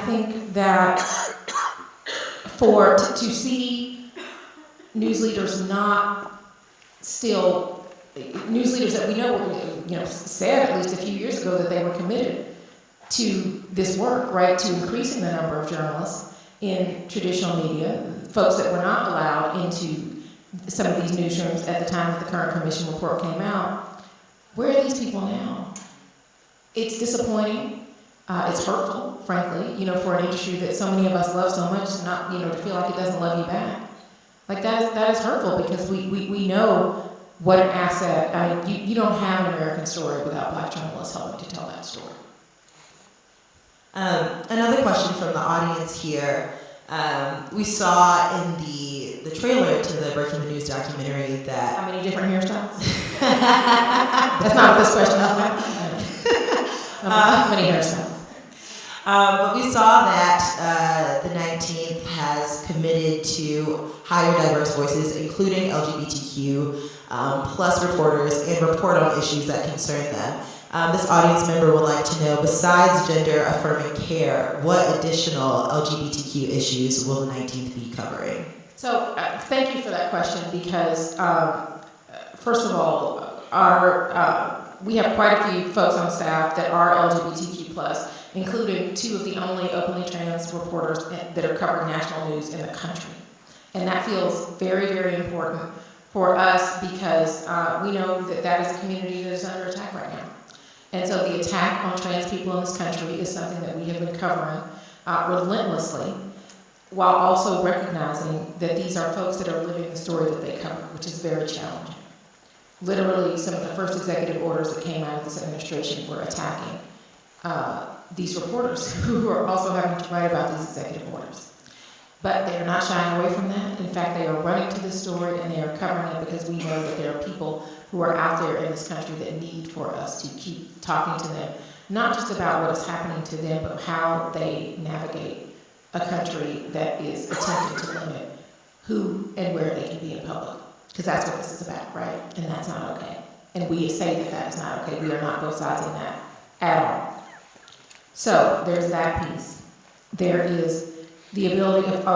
E: think that to see news leaders news leaders that we know said at least a few years ago that they were committed to this work, right, to increasing the number of journalists in traditional media, folks that were not allowed into some of these newsrooms at the time that the current commission report came out. Where are these people now? It's disappointing. It's hurtful, frankly, for an industry that so many of us love so much, not, to feel like it doesn't love you back. Like that is hurtful because we know what an asset. I mean, you don't have an American story without Black journalists helping to tell that story.
N: Another question from the audience here. We saw in the trailer to the Breaking the News documentary that...
E: How many different hairstyles? That's not what this question is about. How many hairstyles?
N: But we saw that the 19th has committed to hire diverse voices, including LGBTQ plus reporters, and report on issues that concern them. This audience member would like to know, besides gender-affirming care, what additional LGBTQ issues will the 19th be covering?
E: So thank you for that question because, first of all, we have quite a few folks on staff that are LGBTQ+, including 2 of the only openly trans reporters that are covering national news in the country. And that feels very, very important for us because we know that is a community that is under attack right now. And so the attack on trans people in this country is something that we have been covering relentlessly, while also recognizing that these are folks that are living the story that they cover, which is very challenging. Literally, some of the first executive orders that came out of this administration were attacking these reporters who are also having to write about these executive orders. But they are not shying away from that. In fact, they are running to this story and they are covering it because we know that there are people who are out there in this country that need for us to keep talking to them, not just about what is happening to them, but how they navigate a country that is attempting to limit who and where they can be in public. Because that's what this is about, right? And that's not okay. And we say that is not okay. We are not both sides in that at all. So there's that piece. There is the ability of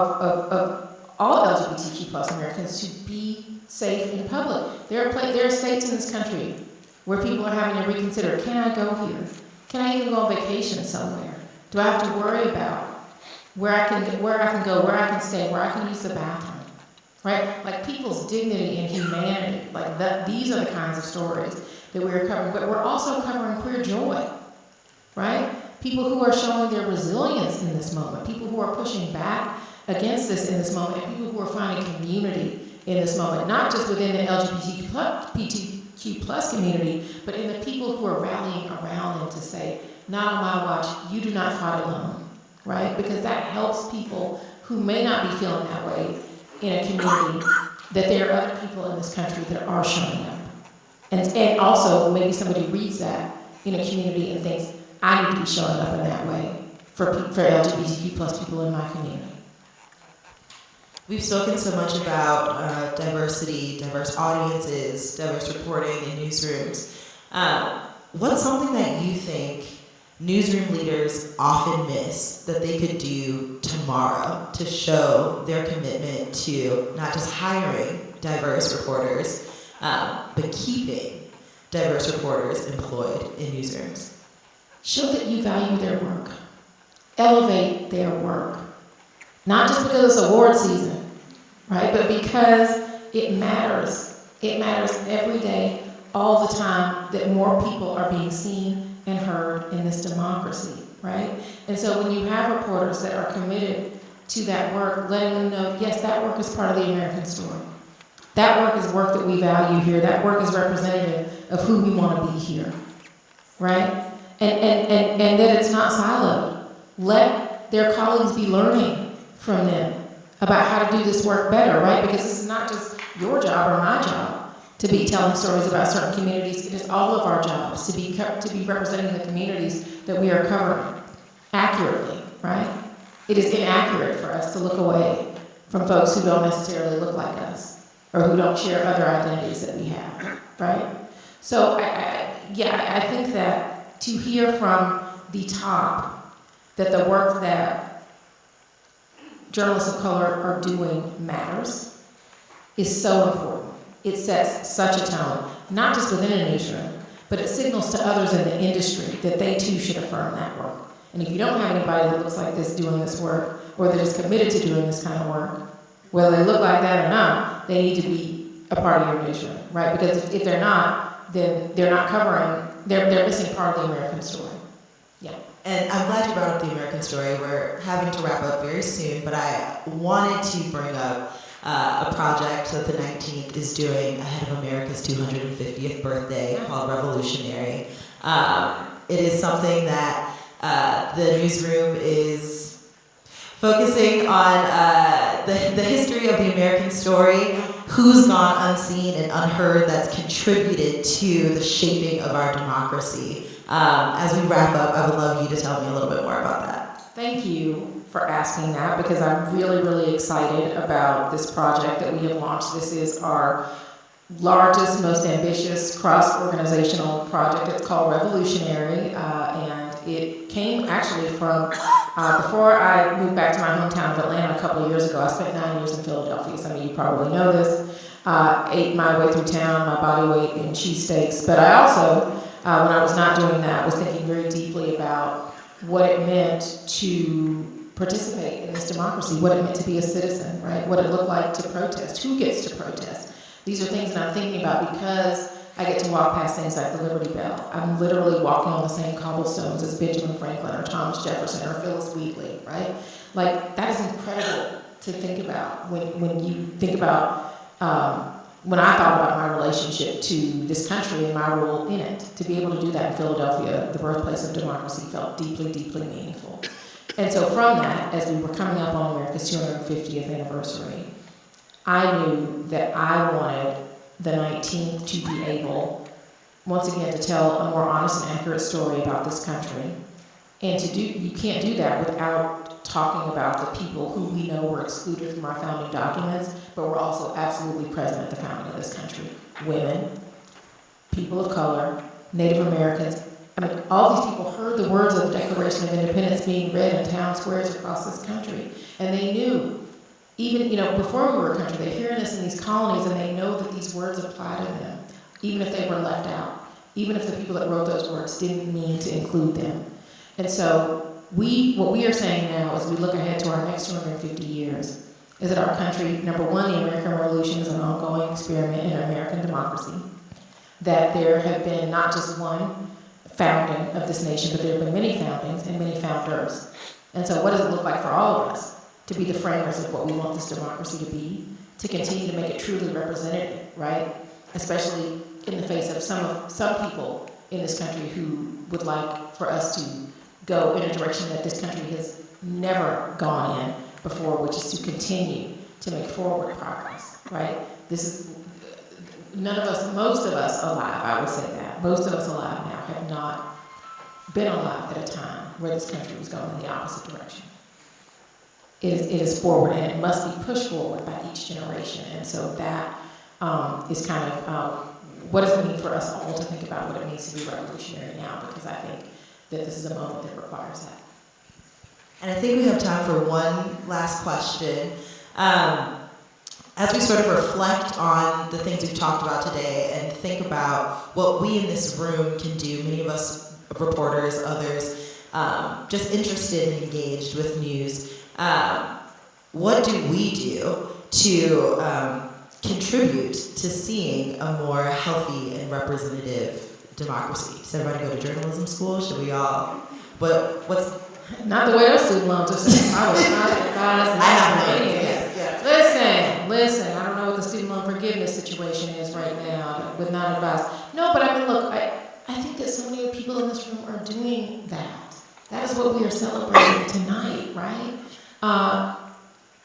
E: all LGBTQ+ Americans to be safe in public. There are states in this country where people are having to reconsider, can I go here? Can I even go on vacation somewhere? Do I have to worry about where I can go, where I can stay, where I can use the bathroom? Right? Like people's dignity and humanity. Like these are the kinds of stories that we're covering. But we're also covering queer joy. Right? People who are showing their resilience in this moment. People who are pushing back against this in this moment. And people who are finding community in this moment. Not just within the LGBTQ plus community, but in the people who are rallying around them to say, not on my watch, you do not fight alone. Right? Because that helps people who may not be feeling that way in a community, that there are other people in this country that are showing up. And also, maybe somebody reads that in a community and thinks, I need to be showing up in that way for LGBTQ plus people in my community.
N: We've spoken so much about diversity, diverse audiences, diverse reporting in newsrooms. What's something that you think newsroom leaders often miss that they could do tomorrow to show their commitment to not just hiring diverse reporters, but keeping diverse reporters employed in newsrooms?
E: Show that you value their work. Elevate their work. Not just because it's award season, right? But because it matters. It matters every day, all the time, that more people are being seen and heard in this democracy, right? And so when you have reporters that are committed to that work, letting them know, yes, that work is part of the American story. That work is work that we value here. That work is representative of who we want to be here, right? And that it's not siloed. Let their colleagues be learning from them about how to do this work better, right? Because this is not just your job or my job to be telling stories about certain communities. It is all of our jobs to be representing the communities that we are covering accurately, right? It is inaccurate for us to look away from folks who don't necessarily look like us or who don't share other identities that we have, right? So I think that to hear from the top that the work that journalists of color are doing matters is so important. It sets such a tone, not just within a newsroom, but it signals to others in the industry that they too should affirm that work. And if you don't have anybody that looks like this doing this work, or that is committed to doing this kind of work, whether they look like that or not, they need to be a part of your newsroom, right? Because if they're not, then they're not covering, they're missing part of the American story. Yeah.
N: And I'm glad you brought up the American story. We're having to wrap up very soon, but I wanted to bring up a project that the 19th is doing ahead of America's 250th birthday called Revolutionary. It is something that the newsroom is focusing on the history of the American story, who's gone unseen and unheard that's contributed to the shaping of our democracy. As we wrap up, I would love you to tell me a little bit more about that.
E: Thank you for asking that, because I'm really, really excited about this project that we have launched. This is our largest, most ambitious cross-organizational project. It's called Revolutionary, and it came actually from before I moved back to my hometown of Atlanta a couple of years ago. I spent 9 years in Philadelphia. Some of you probably know this. Ate my way through town, my body weight in cheesesteaks. But I also, when I was not doing that, was thinking very deeply about what it meant to participate in this democracy, what it meant to be a citizen, right? What it looked like to protest, who gets to protest. These are things that I'm thinking about because I get to walk past things like the Liberty Bell. I'm literally walking on the same cobblestones as Benjamin Franklin or Thomas Jefferson or Phyllis Wheatley, right? Like, that is incredible to think about when you think about, when I thought about my relationship to this country and my role in it. To be able to do that in Philadelphia, the birthplace of democracy, felt deeply, deeply meaningful. And so from that, as we were coming up on America's 250th anniversary, I knew that I wanted the 19th to be able, once again, to tell a more honest and accurate story about this country. And you can't do that without talking about the people who we know were excluded from our founding documents, but were also absolutely present at the founding of this country. Women, people of color, Native Americans. I mean, all these people heard the words of the Declaration of Independence being read in town squares across this country. And they knew, even, before we were a country, they're hearing this in these colonies, and they know that these words apply to them, even if they were left out. even if the people that wrote those words didn't mean to include them. And so what we are saying now as we look ahead to our next 250 years is that our country, number one, the American Revolution is an ongoing experiment in American democracy, that there have been not just one founding of this nation, but there have been many foundings and many founders. And so what does it look like for all of us to be the framers of what we want this democracy to be, to continue to make it truly representative, right? Especially in the face of some people in this country who would like for us to go in a direction that this country has never gone in before, which is to continue to make forward progress, right? This is, none of us, most of us alive, I would say that, most of us alive now have not been alive at a time where this country was going in the opposite direction. It is forward, and it must be pushed forward by each generation. And so that is kind of, what does it mean for us all to think about what it means to be revolutionary now? Because I think that this is a moment that requires that.
N: And I think we have time for one last question. As we sort of reflect on the things we've talked about today and think about what we in this room can do, many of us reporters, others just interested and engaged with news, what do we do to contribute to seeing a more healthy and representative democracy? Does everybody go to journalism school? Should we all? What's
E: not the way those student loans are saying. I was not advised.
N: I have no idea.
E: Listen. I don't know what the student loan forgiveness situation is right now. Would not advise. No, but I mean, look. I think that so many people in this room are doing that. That is what we are celebrating tonight, right?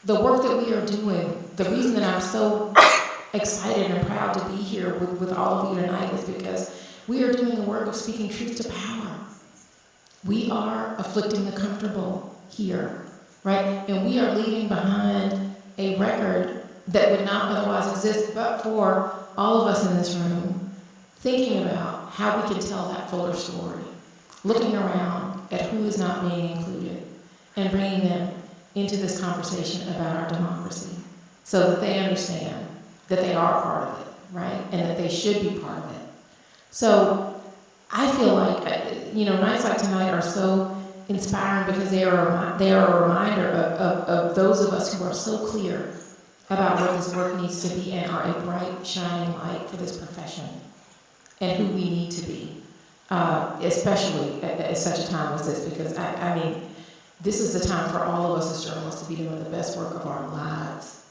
E: The work that we are doing. The reason that I'm so excited and proud to be here with all of you tonight is because we are doing the work of speaking truth to power. We are afflicting the comfortable here, right? And we are leaving behind a record that would not otherwise exist but for all of us in this room thinking about how we can tell that fuller story, looking around at who is not being included and bringing them into this conversation about our democracy so that they understand that they are part of it, right? And that they should be part of it. So I feel like, nights like tonight are so inspiring because they are a reminder of those of us who are so clear about what this work needs to be and are a bright, shining light for this profession and who we need to be, especially at such a time as this, because I mean, this is the time for all of us as journalists to be doing the best work of our lives.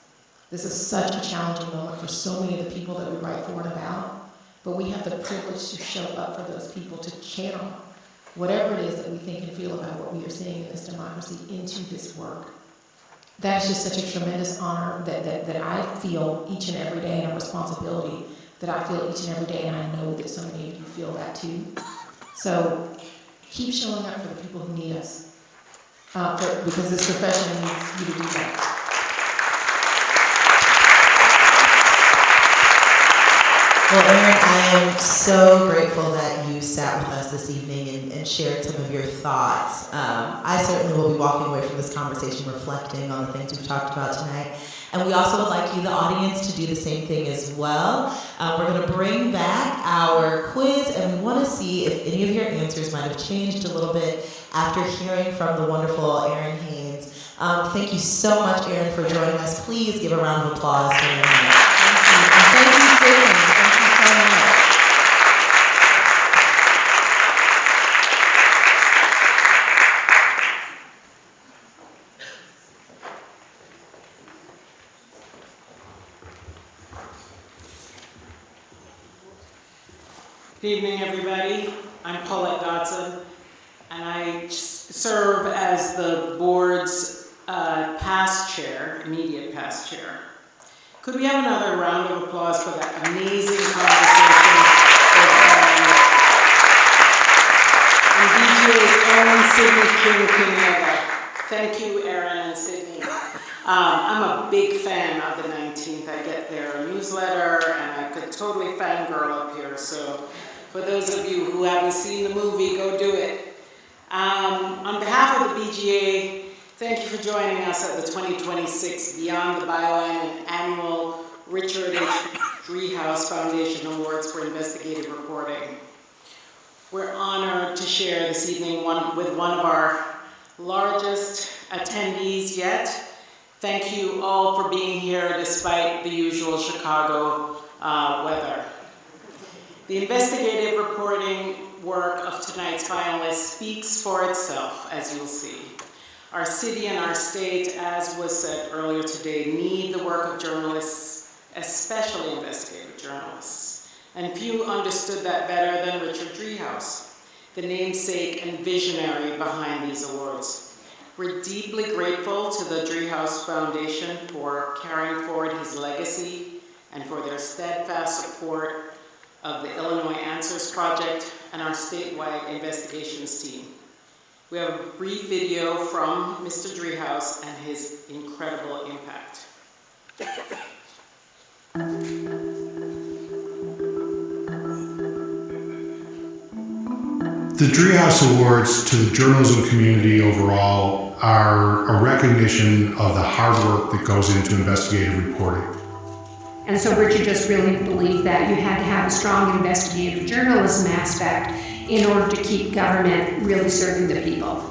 E: This is such a challenging moment for so many of the people that we write for and about. But we have the privilege to show up for those people, to channel whatever it is that we think and feel about what we are seeing in this democracy into this work. That is just such a tremendous honor that I feel each and every day, and a responsibility that I feel each and every day, and I know that so many of you feel that too. So keep showing up for the people who need us, because this profession needs you to do that.
N: Well, Errin, I am so grateful that you sat with us this evening and shared some of your thoughts. I certainly will be walking away from this conversation reflecting on the things we've talked about tonight. And we also would like you, the audience, to do the same thing as well. We're going to bring back our quiz, and we want to see if any of your answers might have changed a little bit after hearing from the wonderful Errin Haines. Thank you so much, Errin, for joining us. Please give a round of applause for Errin Haines.
E: Thank you, Sidnee. Thank you so much.
O: Good evening, everybody. I'm Paulette Dodson, and I serve as the board's past chair, immediate past chair. Could we have another round of applause for that amazing conversation with Errin, Sidnee, Pineda. Thank you, Errin and Sidnee. I'm a big fan of the 19th. I get their newsletter, and I could totally fangirl up here. So for those of you who haven't seen the movie, go do it. On behalf of the BGA, thank you for joining us at the 2026 Beyond the Byline and annual Richard H. Driehaus Foundation Awards for Investigative Reporting. We're honored to share this evening with one of our largest attendees yet. Thank you all for being here despite the usual Chicago weather. The investigative reporting work of tonight's finalists speaks for itself, as you'll see. Our city and our state, as was said earlier today, need the work of journalists, especially investigative journalists. And few understood that better than Richard Driehaus, the namesake and visionary behind these awards. We're deeply grateful to the Driehaus Foundation for carrying forward his legacy and for their steadfast support of the Illinois Answers Project and our statewide investigations team. We have a brief video from Mr. Driehaus and his incredible impact.
A: The Driehaus Awards to the journalism community overall are a recognition of the hard work that goes into investigative reporting.
P: And so Richard just really believed that you had to have a strong investigative journalism aspect in order to keep government really serving the people.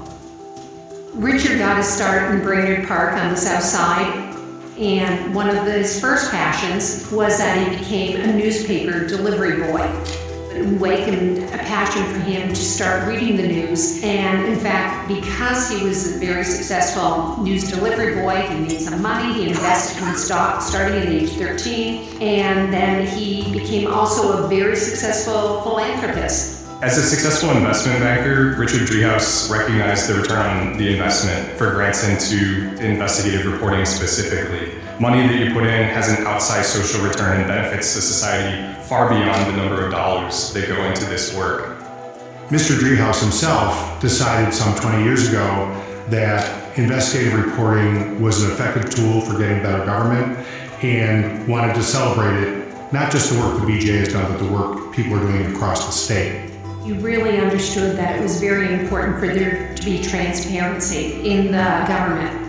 P: Richard got his start in Brainerd Park on the south side, and one of his first passions was that he became a newspaper delivery boy. It awakened a passion for him to start reading the news, and in fact, because he was a very successful news delivery boy, he made some money, he invested in stock starting at age 13, and then he became also a very successful philanthropist.
Q: As a successful investment banker, Richard Driehaus recognized the return on the investment for grants into investigative reporting specifically. Money that you put in has an outsized social return and benefits the society far beyond the number of dollars that go into this work.
A: Mr. Driehaus himself decided some 20 years ago that investigative reporting was an effective tool for getting better government and wanted to celebrate it, not just the work the BJA has done, but the work people are doing across the state.
P: You really understood that it was very important for there to be transparency in the government.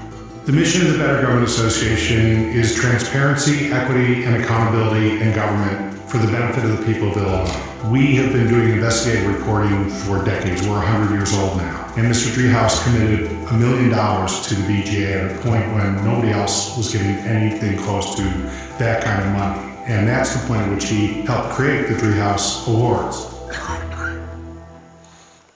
A: The mission of the Better Government Association is transparency, equity, and accountability in government for the benefit of the people of Illinois. We have been doing investigative reporting for decades. We're 100 years old now. And Mr. Driehaus committed $1 million to the BJA at a point when nobody else was getting anything close to that kind of money. And that's the point at which he helped create the Driehaus Awards.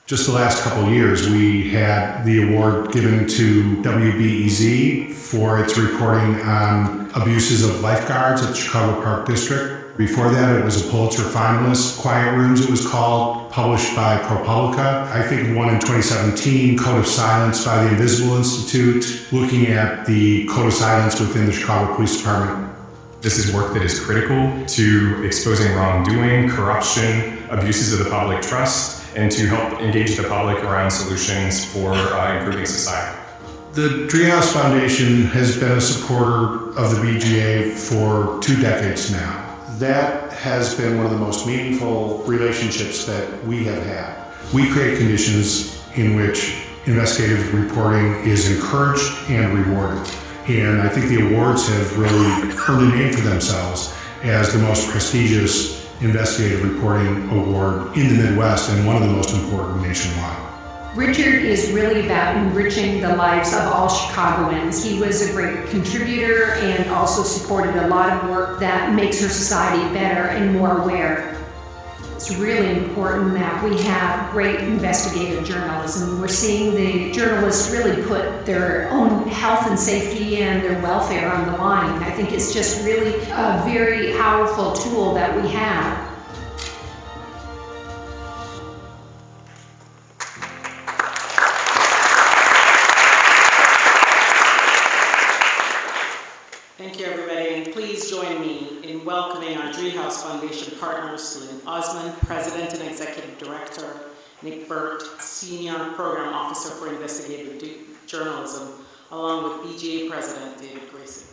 A: Just the last couple of years, we had the award given to WBEZ for its reporting on abuses of lifeguards at the Chicago Park District. Before that, it was a Pulitzer finalist, Quiet Rooms it was called, published by ProPublica. I think one in 2017, Code of Silence by the Invisible Institute, looking at the Code of Silence within the Chicago Police Department.
Q: This is work that is critical to exposing wrongdoing, corruption, abuses of the public trust, and to help engage the public around solutions for improving society.
A: The Driehaus Foundation has been a supporter of the BJA for 2 decades now. That has been one of the most meaningful relationships that we have had. We create conditions in which investigative reporting is encouraged and rewarded. And I think the awards have really earned a name for themselves as the most prestigious investigative reporting award in the Midwest and one of the most important nationwide.
P: Richard is really about enriching the lives of all Chicagoans. He was a great contributor and also supported a lot of work that makes our society better and more aware. It's really important that we have great investigative journalism. We're seeing the journalists really put their own health and safety and their welfare on the line. I think it's just really a very powerful tool that we have.
O: Thank you, everybody, and please join me in welcoming our Driehaus Foundation partners, Lynn Osmond, President and Executive Director, Nick Burt, Senior Program Officer for Investigative Journalism, along with BJA President David García.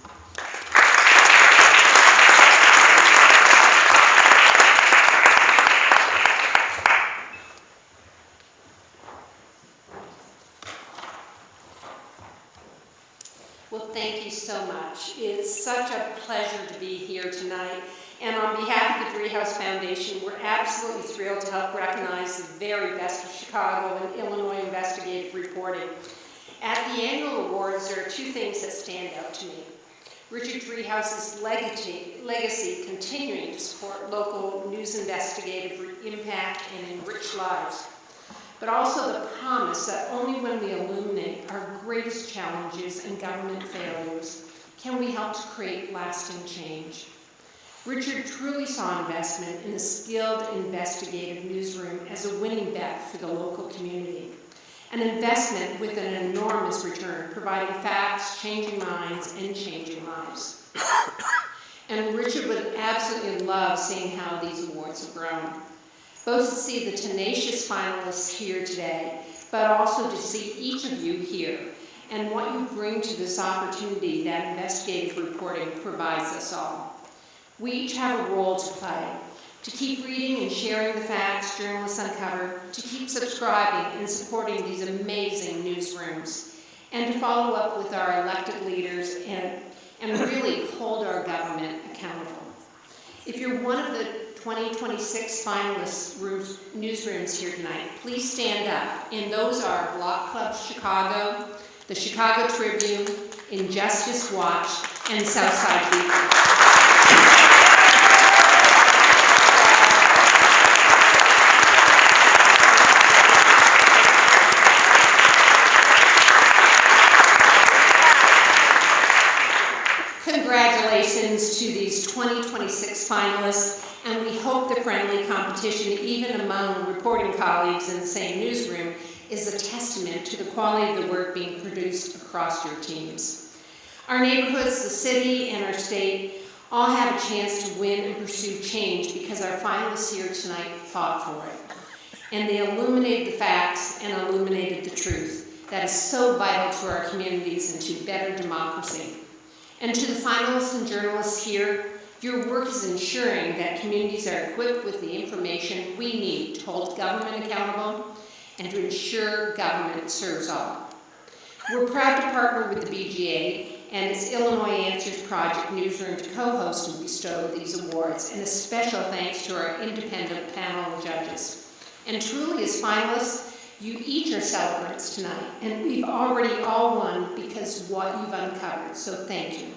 R: Well, thank you so much. It's such a pleasure to be here tonight. And on behalf of the Driehaus Foundation, we're absolutely thrilled to help recognize the very best of Chicago and Illinois investigative reporting. At the annual awards, there are two things that stand out to me. Richard Driehaus's legacy continuing to support local news investigative impact and enrich lives, but also the promise that only when we illuminate our greatest challenges and government failures can we help to create lasting change. Richard truly saw investment in the skilled investigative newsroom as a winning bet for the local community. An investment with an enormous return, providing facts, changing minds, and changing lives. And Richard would absolutely love seeing how these awards have grown. Both to see the tenacious finalists here today, but also to see each of you here and what you bring to this opportunity that investigative reporting provides us all. We each have a role to play. To keep reading and sharing the facts journalists uncover, to keep subscribing and supporting these amazing newsrooms, and to follow up with our elected leaders and really hold our government accountable. If you're one of the 2026 finalist newsrooms here tonight, please stand up. And those are Block Club Chicago, the Chicago Tribune, Injustice Watch, and Southside Weekly. Congratulations to these 2026 finalists, and we hope the friendly competition, even among reporting colleagues in the same newsroom, is a testament to the quality of the work being produced across your teams. Our neighborhoods, the city, and our state all have a chance to win and pursue change because our finalists here tonight fought for it. And they illuminated the facts and illuminated the truth that is so vital to our communities and to better democracy. And to the finalists and journalists here, your work is ensuring that communities are equipped with the information we need to hold government accountable and to ensure government serves all. We're proud to partner with the BGA and its Illinois Answers Project Newsroom to co-host and bestow these awards, and a special thanks to our independent panel of judges. And truly, as finalists, you each are celebrants tonight, and we've already all won because of what you've uncovered, so thank you.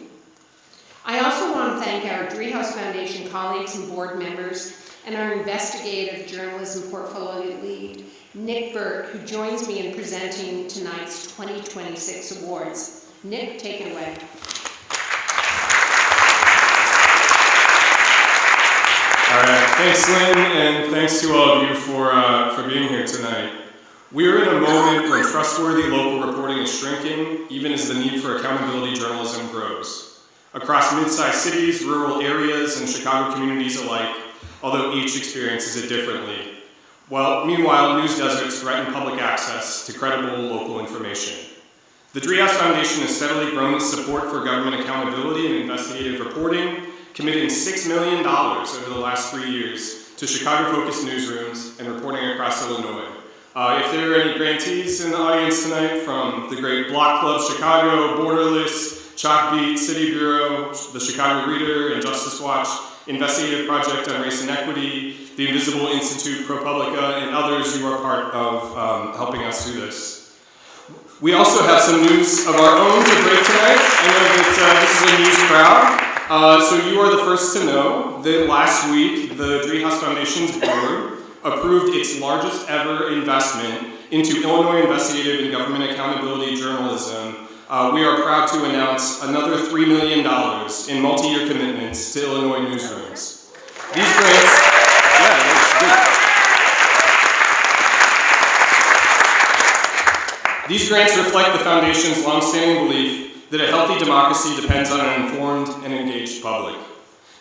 R: I also want to thank our Driehaus Foundation colleagues and board members and our investigative journalism portfolio lead, Nick Burt, who joins me in presenting tonight's 2026 awards. Nick, take it away.
Q: All right, thanks Lynn, and thanks to all of you for being here tonight. We are in a moment when trustworthy local reporting is shrinking, even as the need for accountability journalism grows. Across mid-sized cities, rural areas, and Chicago communities alike, although each experiences it differently. Meanwhile, news deserts threaten public access to credible local information. The Driehaus Foundation has steadily grown its support for government accountability and investigative reporting, committing $6 million over the last 3 years to Chicago-focused newsrooms and reporting across Illinois. If there are any grantees in the audience tonight from the great Block Club Chicago, Borderless, Chalkbeat, City Bureau, the Chicago Reader, and Justice Watch, Investigative Project on Race and Equity, the Invisible Institute, ProPublica, and others who are part of helping us do this. We also have some news of our own to break tonight. I know that this is a news crowd, so you are the first to know that last week the Driehaus Foundation's board approved its largest ever investment into Illinois investigative and government accountability journalism. We are proud to announce another $3 million in multi-year commitments to Illinois newsrooms. These grants, These grants reflect the Foundation's longstanding belief that a healthy democracy depends on an informed and engaged public.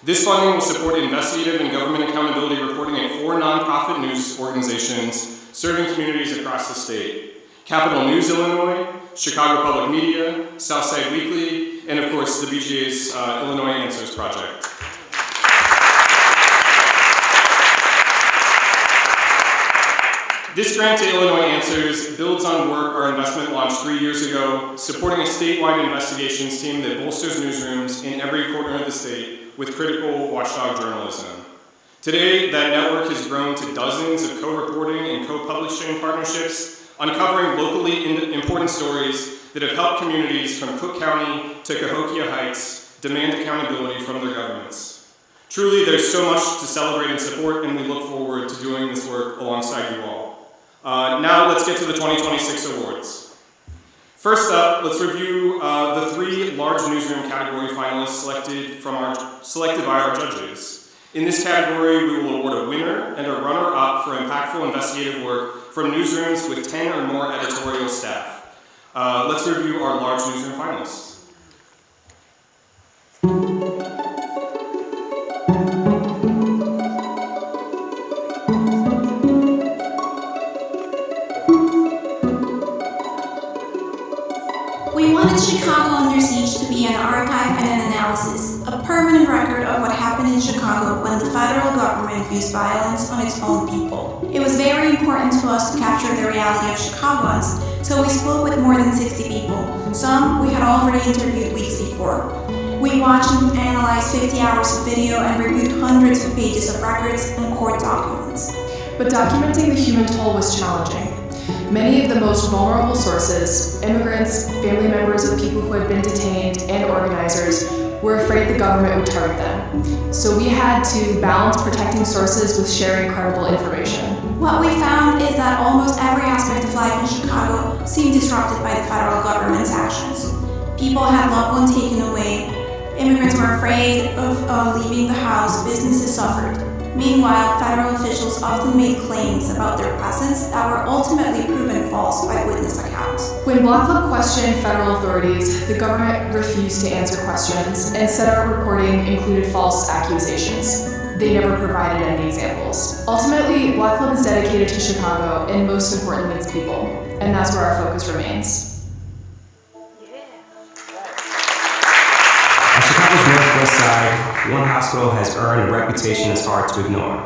Q: This funding will support investigative and government accountability reporting at 4 nonprofit news organizations serving communities across the state: Capital News Illinois, Chicago Public Media, Southside Weekly, and of course the BGA's Illinois Answers Project. This grant to Illinois Answers builds on work our investment launched 3 years ago, supporting a statewide investigations team that bolsters newsrooms in every corner of the state with critical watchdog journalism. Today, that network has grown to dozens of co-reporting and co-publishing partnerships, uncovering locally important stories that have helped communities from Cook County to Cahokia Heights demand accountability from their governments. Truly, there's so much to celebrate and support, and we look forward to doing this work alongside you all. Now let's get to the 2026 awards. First up, let's review the 3 large newsroom category finalists selected by our judges. In this category, we will award a winner and a runner-up for impactful investigative work from newsrooms with 10 or more editorial staff. Let's review our large newsroom finalists.
S: We wanted Chicago Under Siege to be an archive and an analysis, a permanent record of what happened in Chicago when the federal government used violence on its own people. It was very important to us to capture the reality of Chicagoans, so we spoke with more than 60 people. Some we had already interviewed weeks before. We watched and analyzed 50 hours of video and reviewed hundreds of pages of records and court documents.
C: But documenting the human toll was challenging. Many of the most vulnerable sources, immigrants, family members of people who had been detained, and organizers, were afraid the government would target them. So we had to balance protecting sources with sharing credible information.
S: What we found is that almost every aspect of life in Chicago seemed disrupted by the federal government's actions. People had loved ones taken away, immigrants were afraid of leaving the house, businesses suffered. Meanwhile, federal officials often made claims about their presence that were ultimately proven false by witness accounts.
C: When Block Club questioned federal authorities, the government refused to answer questions and said our reporting included false accusations. They never provided any examples. Ultimately, Block Club is dedicated to Chicago and most importantly its people, and that's where our focus remains.
T: On Chicago's northwest side, one hospital has earned a reputation that's hard to ignore.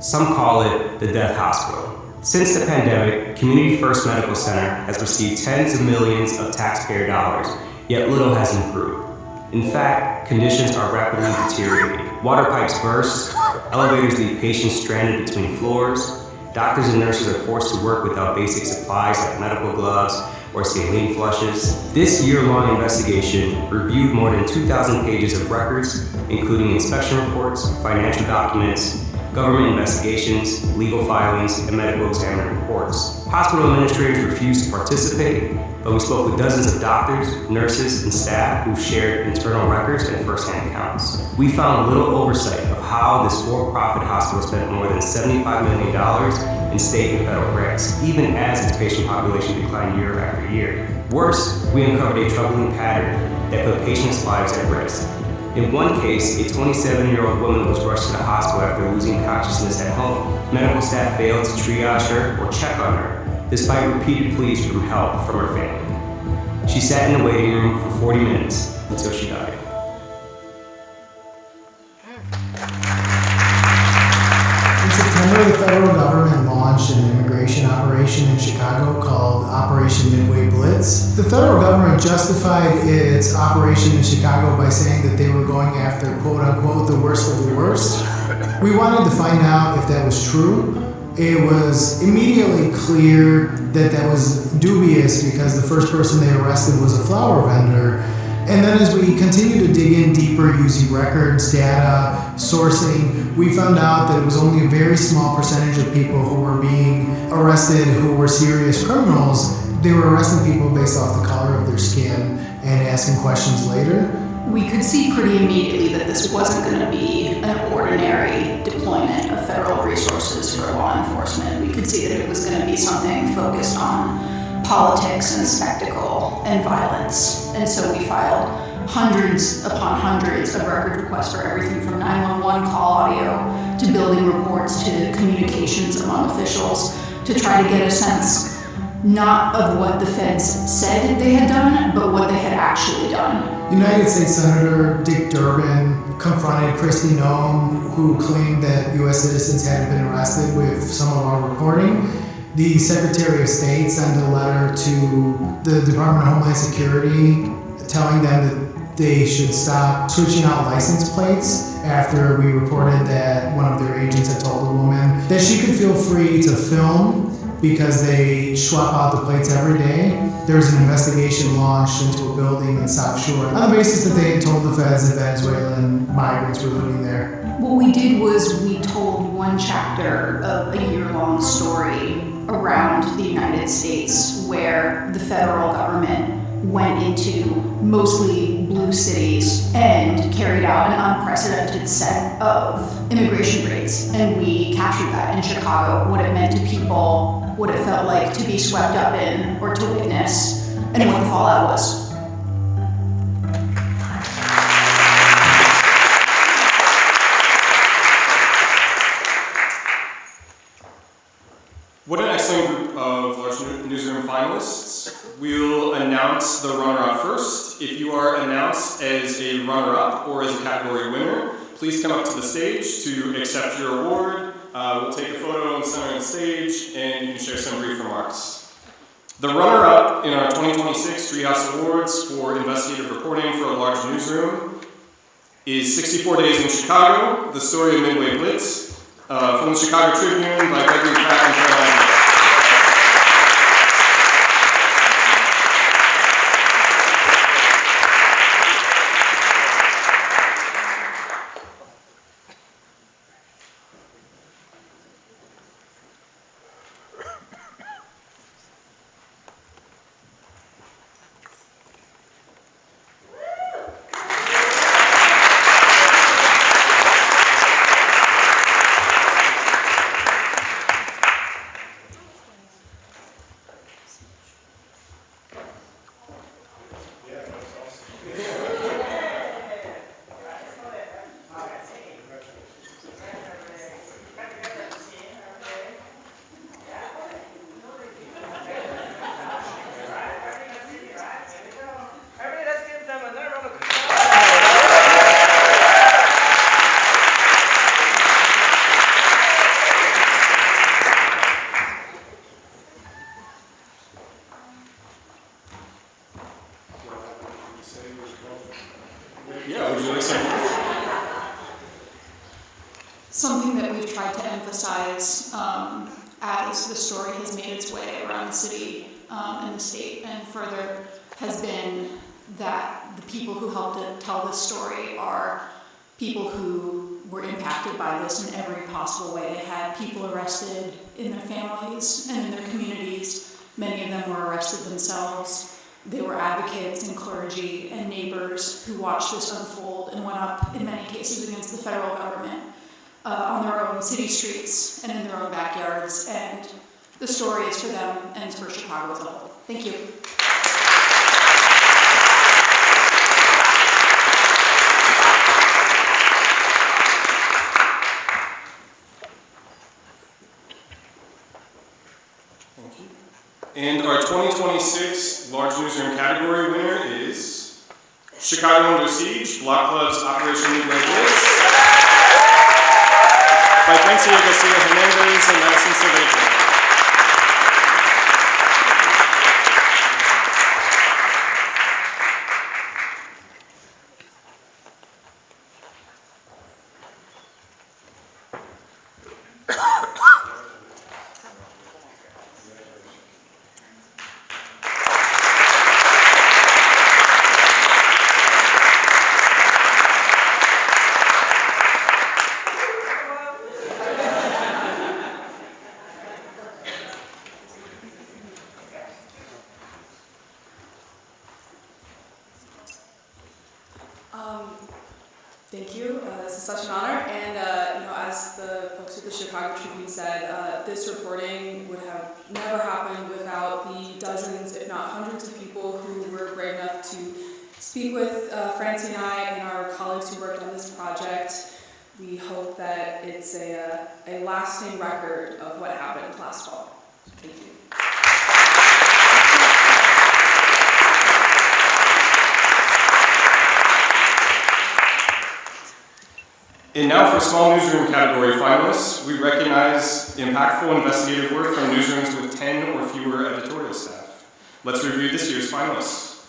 T: Some call it the death hospital. Since the pandemic, Community First Medical Center has received tens of millions of taxpayer dollars, yet little has improved. In fact, conditions are rapidly deteriorating. Water pipes burst, elevators leave patients stranded between floors, doctors and nurses are forced to work without basic supplies like medical gloves or saline flushes. This year-long investigation reviewed more than 2,000 pages of records, including inspection reports, financial documents, government investigations, legal filings, and medical examiner reports. Hospital administrators refused to participate, but we spoke with dozens of doctors, nurses, and staff who shared internal records and first-hand accounts. We found little oversight of how this for-profit hospital spent more than $75 million in state and federal grants, even as its patient population declined year after year. Worse, we uncovered a troubling pattern that put patients' lives at risk. In one case, a 27-year-old woman was rushed to the hospital after losing consciousness at home. Medical staff failed to triage her or check on her, despite repeated pleas for help from her family. She sat in the waiting room for 40 minutes until she died.
U: In September, the federal government launched an immigration operation in Chicago called Operation Midway Blitz. The federal government justified its operation in Chicago by saying that they were going after, quote unquote, the worst of the worst. We wanted to find out if that was true. It was immediately clear that that was dubious because the first person they arrested was a flower vendor. And then as we continued to dig in deeper using records, data, sourcing, we found out that it was only a very small percentage of people who were being arrested who were serious criminals. They were arresting people based off the color of their skin and asking questions later.
V: We could see pretty immediately that this wasn't going to be an ordinary deployment of federal resources for law enforcement. We could see that it was going to be something focused on politics and spectacle and violence. And so we filed hundreds upon hundreds of record requests for everything from 911 call audio to building reports to communications among officials to try to get a sense not of what the feds said they had done, but what they had actually done.
U: United States Senator Dick Durbin confronted Kristi Noem, who claimed that U.S. citizens hadn't been arrested with some of our reporting. The Secretary of State sent a letter to the Department of Homeland Security telling them that they should stop switching out license plates after we reported that one of their agents had told the woman that she could feel free to film because they swap out the plates every day. There was an investigation launched into a building in South Shore on the basis that they had told the feds that Venezuelan migrants were living there.
V: What we did was we told one chapter of a year-long story around the United States where the federal government went into mostly blue cities and carried out an unprecedented set of immigration raids. And we captured that in Chicago, what it meant to people, what it felt like to be swept up in or to witness, and what the fallout was.
Q: What an excellent group of large newsroom finalists. We'll announce the runner-up first. If you are announced as a runner-up or as a category winner, please come up to the stage to accept your award. We'll take a photo in the center of the stage, and you can share some brief remarks. The runner-up in our 2026 Driehaus Awards for investigative reporting for a large newsroom is 64 Days in Chicago, the story of Midway Blitz, from the Chicago Tribune by Gregory, Pratt, and Hernández.
V: Something that we've tried to emphasize as the story has made its way around the city and the state and further has been that the people who helped to tell this story are people who were impacted by this in every possible way. They had people arrested in their families and in their communities. Many of them were arrested themselves. They were advocates and clergy and neighbors who watched this unfold and went up, in many cases, against the federal government on their own city streets and in their own backyards. And the story is for them and for Chicago as a whole. Thank you.
Q: Thank you. And our 2026 Large Newsroom category winner is Chicago Under Siege, Block Club's Operation Midway Blitz, by Francia, García, Hernández, and Madison, Savedra.
F: Thank you. This is such an honor, and as the folks at the Chicago Tribune said, this reporting would have never happened without the dozens, if not hundreds, of people who were brave enough to speak with Francia and I and our colleagues who worked on this project. We hope that it's a lasting record of what happened last fall. Thank you.
Q: And now for small newsroom category finalists, we recognize impactful investigative work from newsrooms with 10 or fewer editorial staff. Let's review this year's finalists.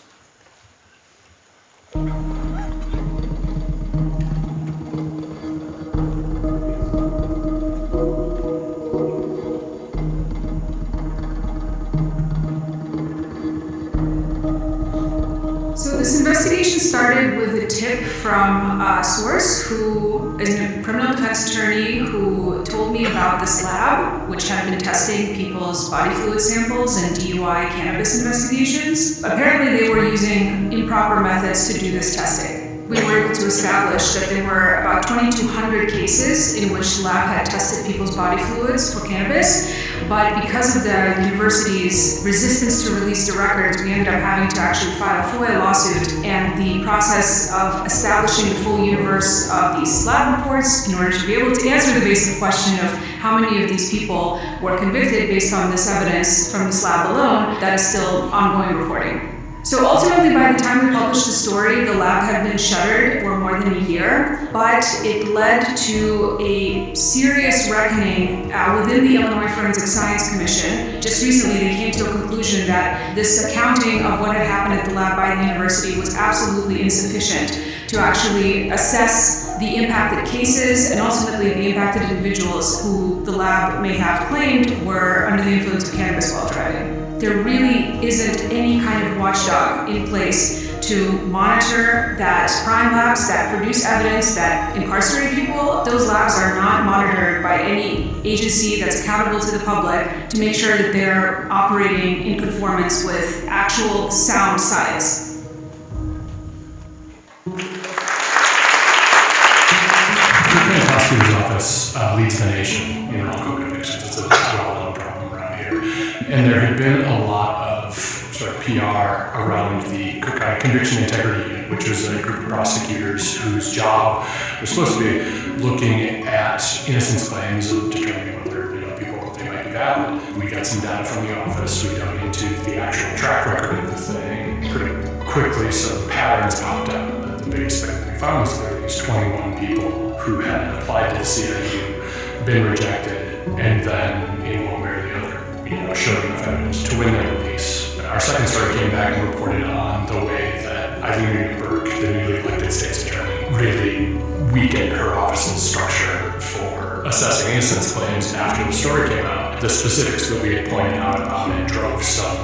V: So this investigation started with a tip from a source who is a criminal defense attorney who told me about this lab, which had been testing people's body fluid samples in DUI cannabis investigations. Apparently they were using improper methods to do this testing. We were able to establish that there were about 2,200 cases in which the lab had tested people's body fluids for cannabis, but because of the university's resistance to release the records, we ended up having to actually file a FOIA lawsuit, and the process of establishing the full universe of these lab reports in order to be able to answer the basic question of how many of these people were convicted based on this evidence from this lab alone, that is still ongoing reporting. So ultimately, by the time we published the story, the lab had been shuttered for more than a year, but it led to a serious reckoning within the Illinois Forensic Science Commission. Just recently, they came to a conclusion that this accounting of what had happened at the lab by the university was absolutely insufficient to actually assess the impacted cases and ultimately the impacted individuals who the lab may have claimed were under the influence of cannabis while driving. There really isn't any kind of watchdog in place to monitor that crime labs that produce evidence that incarcerate people. Those labs are not monitored by any agency that's accountable to the public to make sure that they're operating in conformance with actual sound science.
A: The prosecutor's office leads the nation in wrongful convictions. It's a well-known problem around here. And there had been a lot of sort of PR around the Conviction Integrity Unit, which was a group of prosecutors whose job was supposed to be looking at innocence claims and determining whether people they might be valid. We got some data from the office. We dug into the actual track record of the thing. Pretty quickly, some patterns popped out. But the biggest thing that we found was there were these 21 people who had applied to the CIU, been rejected, and then in one way or the other, showed enough evidence to win their release. Our second story came back and reported on the way that Eileen Burke, the newly elected state's attorney, really weakened her office's structure for assessing innocence claims after the story came out. The specifics that we had pointed out about it drove some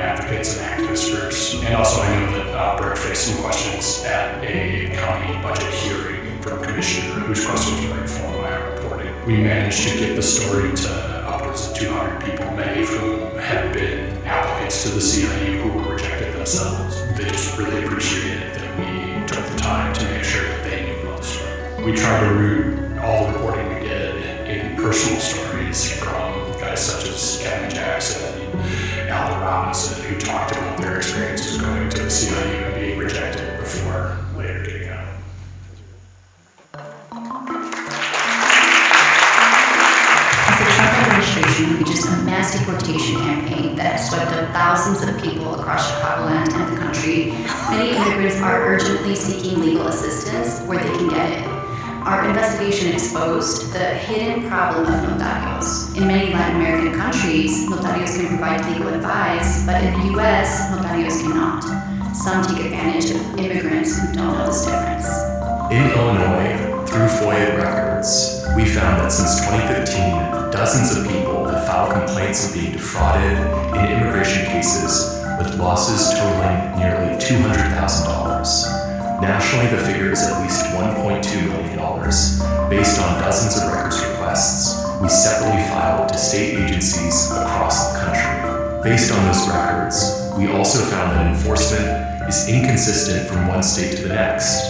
A: advocates and activist groups. And also I know that Burke faced some questions at a county budget hearing from a commissioner whose questions were informed by our reporting. We managed to get the story to upwards of 200 people, many of whom had been applicants to the CIU who were rejected themselves. They just really appreciated that we took the time to make sure that they knew about the story. We tried to root all the reporting we did in personal stories from guys such as Kevin Jackson and Alan Robinson, who talked about their experiences going to the CIU and being rejected before later getting out.
G: As the Trump administration reaches a mass deportation campaign that has swept up thousands of people across Chicagoland and the country, many immigrants are urgently seeking legal assistance where they can get it. Our investigation exposed the hidden problem of notarios. In many Latin American countries, notarios can provide legal advice, but in the US, notarios cannot. Some take advantage of immigrants who don't know this difference.
H: In Illinois, through FOIA records, we found that since 2015, dozens of people have filed complaints of being defrauded in immigration cases with losses totaling nearly $200,000. Nationally, the figure is at least $1.2 million. Based on dozens of records requests, we separately filed to state agencies across the country. Based on those records, we also found that enforcement is inconsistent from one state to the next,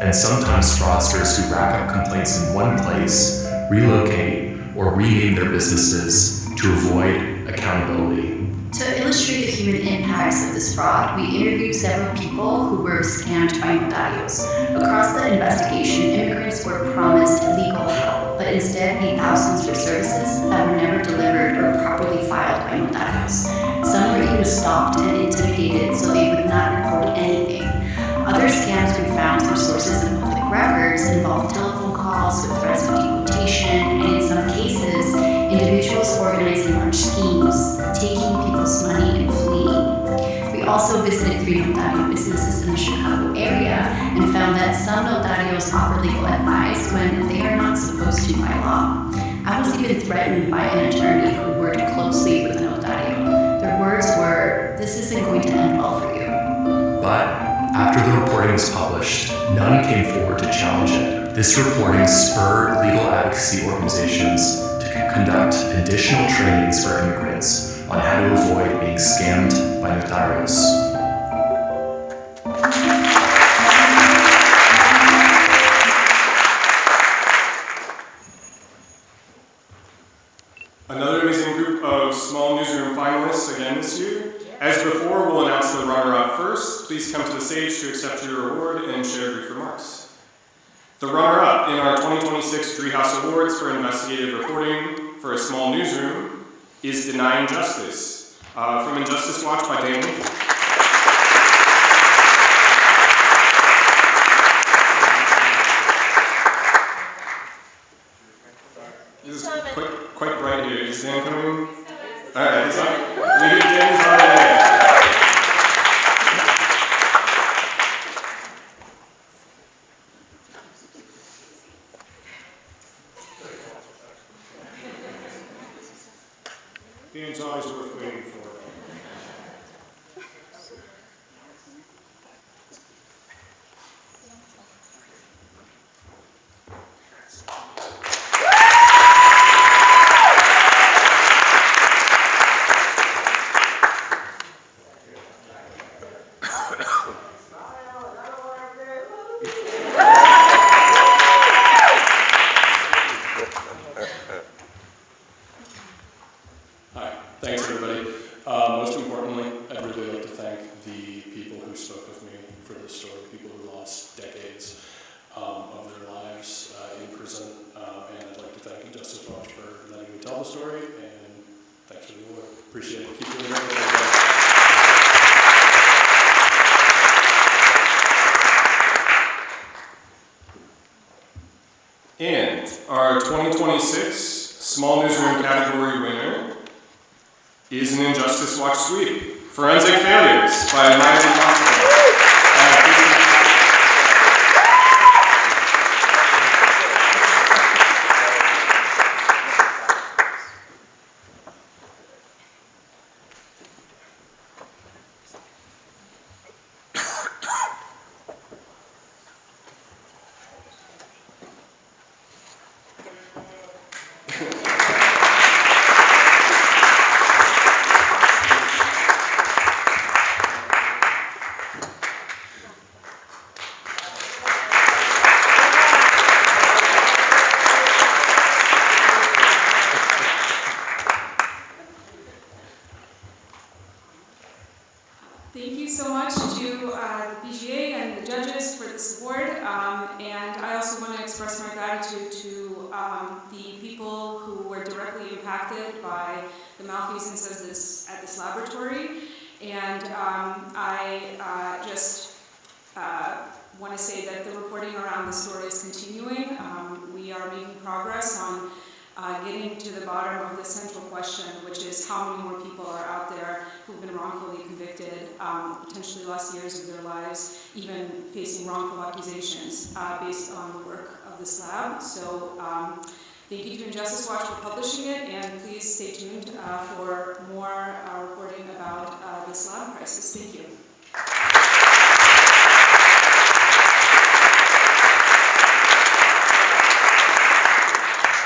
H: and sometimes fraudsters who rack up complaints in one place relocate or rename their businesses to avoid accountability.
G: To illustrate the human impacts of this fraud, we interviewed several people who were scammed by notarios. Across the investigation, immigrants were promised legal help, but instead paid thousands for services that were never delivered or properly filed by notarios. Some were even stalked and intimidated so they would not report anything. Other scams we found through sources in public records involved telephone calls with threats of deportation, and in some cases, individuals organizing large schemes, taking people's money and fleeing. We also visited 3 notario businesses in the Chicago area and found that some notarios offer legal advice when they are not supposed to by law. I was even threatened by an attorney who worked closely with a notario. Their words were, "This isn't going to end well for you."
H: But After the reporting was published, none came forward to challenge it. This reporting spurred legal advocacy organizations to conduct additional trainings for immigrants on how to avoid being scammed by notarios.
Q: Another amazing group of small newsroom finalists again this year. As before, we'll announce the runner-up first. Please come to the stage to accept your award and share brief remarks. The runner-up in our 2026 Driehaus Awards for Investigative Reporting for a Small Newsroom is Denying Justice, from Injustice Watch by Dan Lincoln. This is quite bright here. Is Dan coming? All right, he's on. Dan is on the way.
A: Dan's always worth waiting for.
Q: And our 2026 Small Newsroom category winner is an Injustice Watch sweep, Forensic Failures by Madison.
F: Thank you so much to the BGA and the judges for this award, and I also want to express my gratitude to the people who were directly impacted by the malfeasance at this laboratory, and I just want to say that the reporting around the story is continuing. We are making progress on getting to the bottom of the central question, which is how many more people are out there who've been wrongfully convicted, potentially lost years of their lives, even facing wrongful accusations based on the work of this lab. So thank you to Injustice Watch for publishing it, and please stay tuned for more reporting about this lab crisis. Thank you.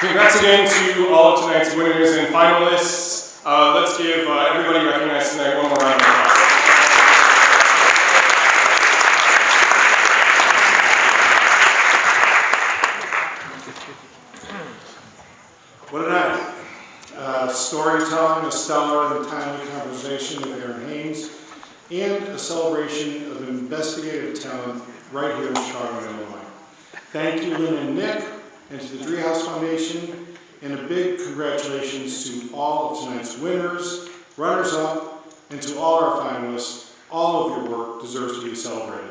Q: Congrats again to all of tonight's winners and finalists. Let's give everybody recognized tonight one more round of applause.
A: What a night. Storytelling, a stellar and timely conversation with Errin Haines, and a celebration of investigative talent right here in Chicago, Illinois. Thank you, Lynn and Nick, and to the Driehaus Foundation, and a big congratulations to all of tonight's winners, runners-up, and to all our finalists. All of your work deserves to be celebrated.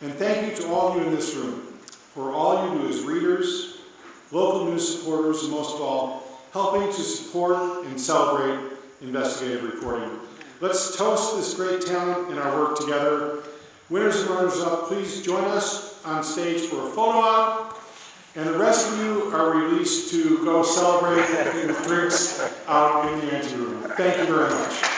A: And thank you to all of you in this room for all you do as readers, local news supporters, and most of all, helping to support and celebrate investigative reporting. Let's toast this great talent and our work together. Winners and runners-up, please join us on stage for a photo op. And the rest of you are released to go celebrate with drinks out in the anteroom. Thank you very much.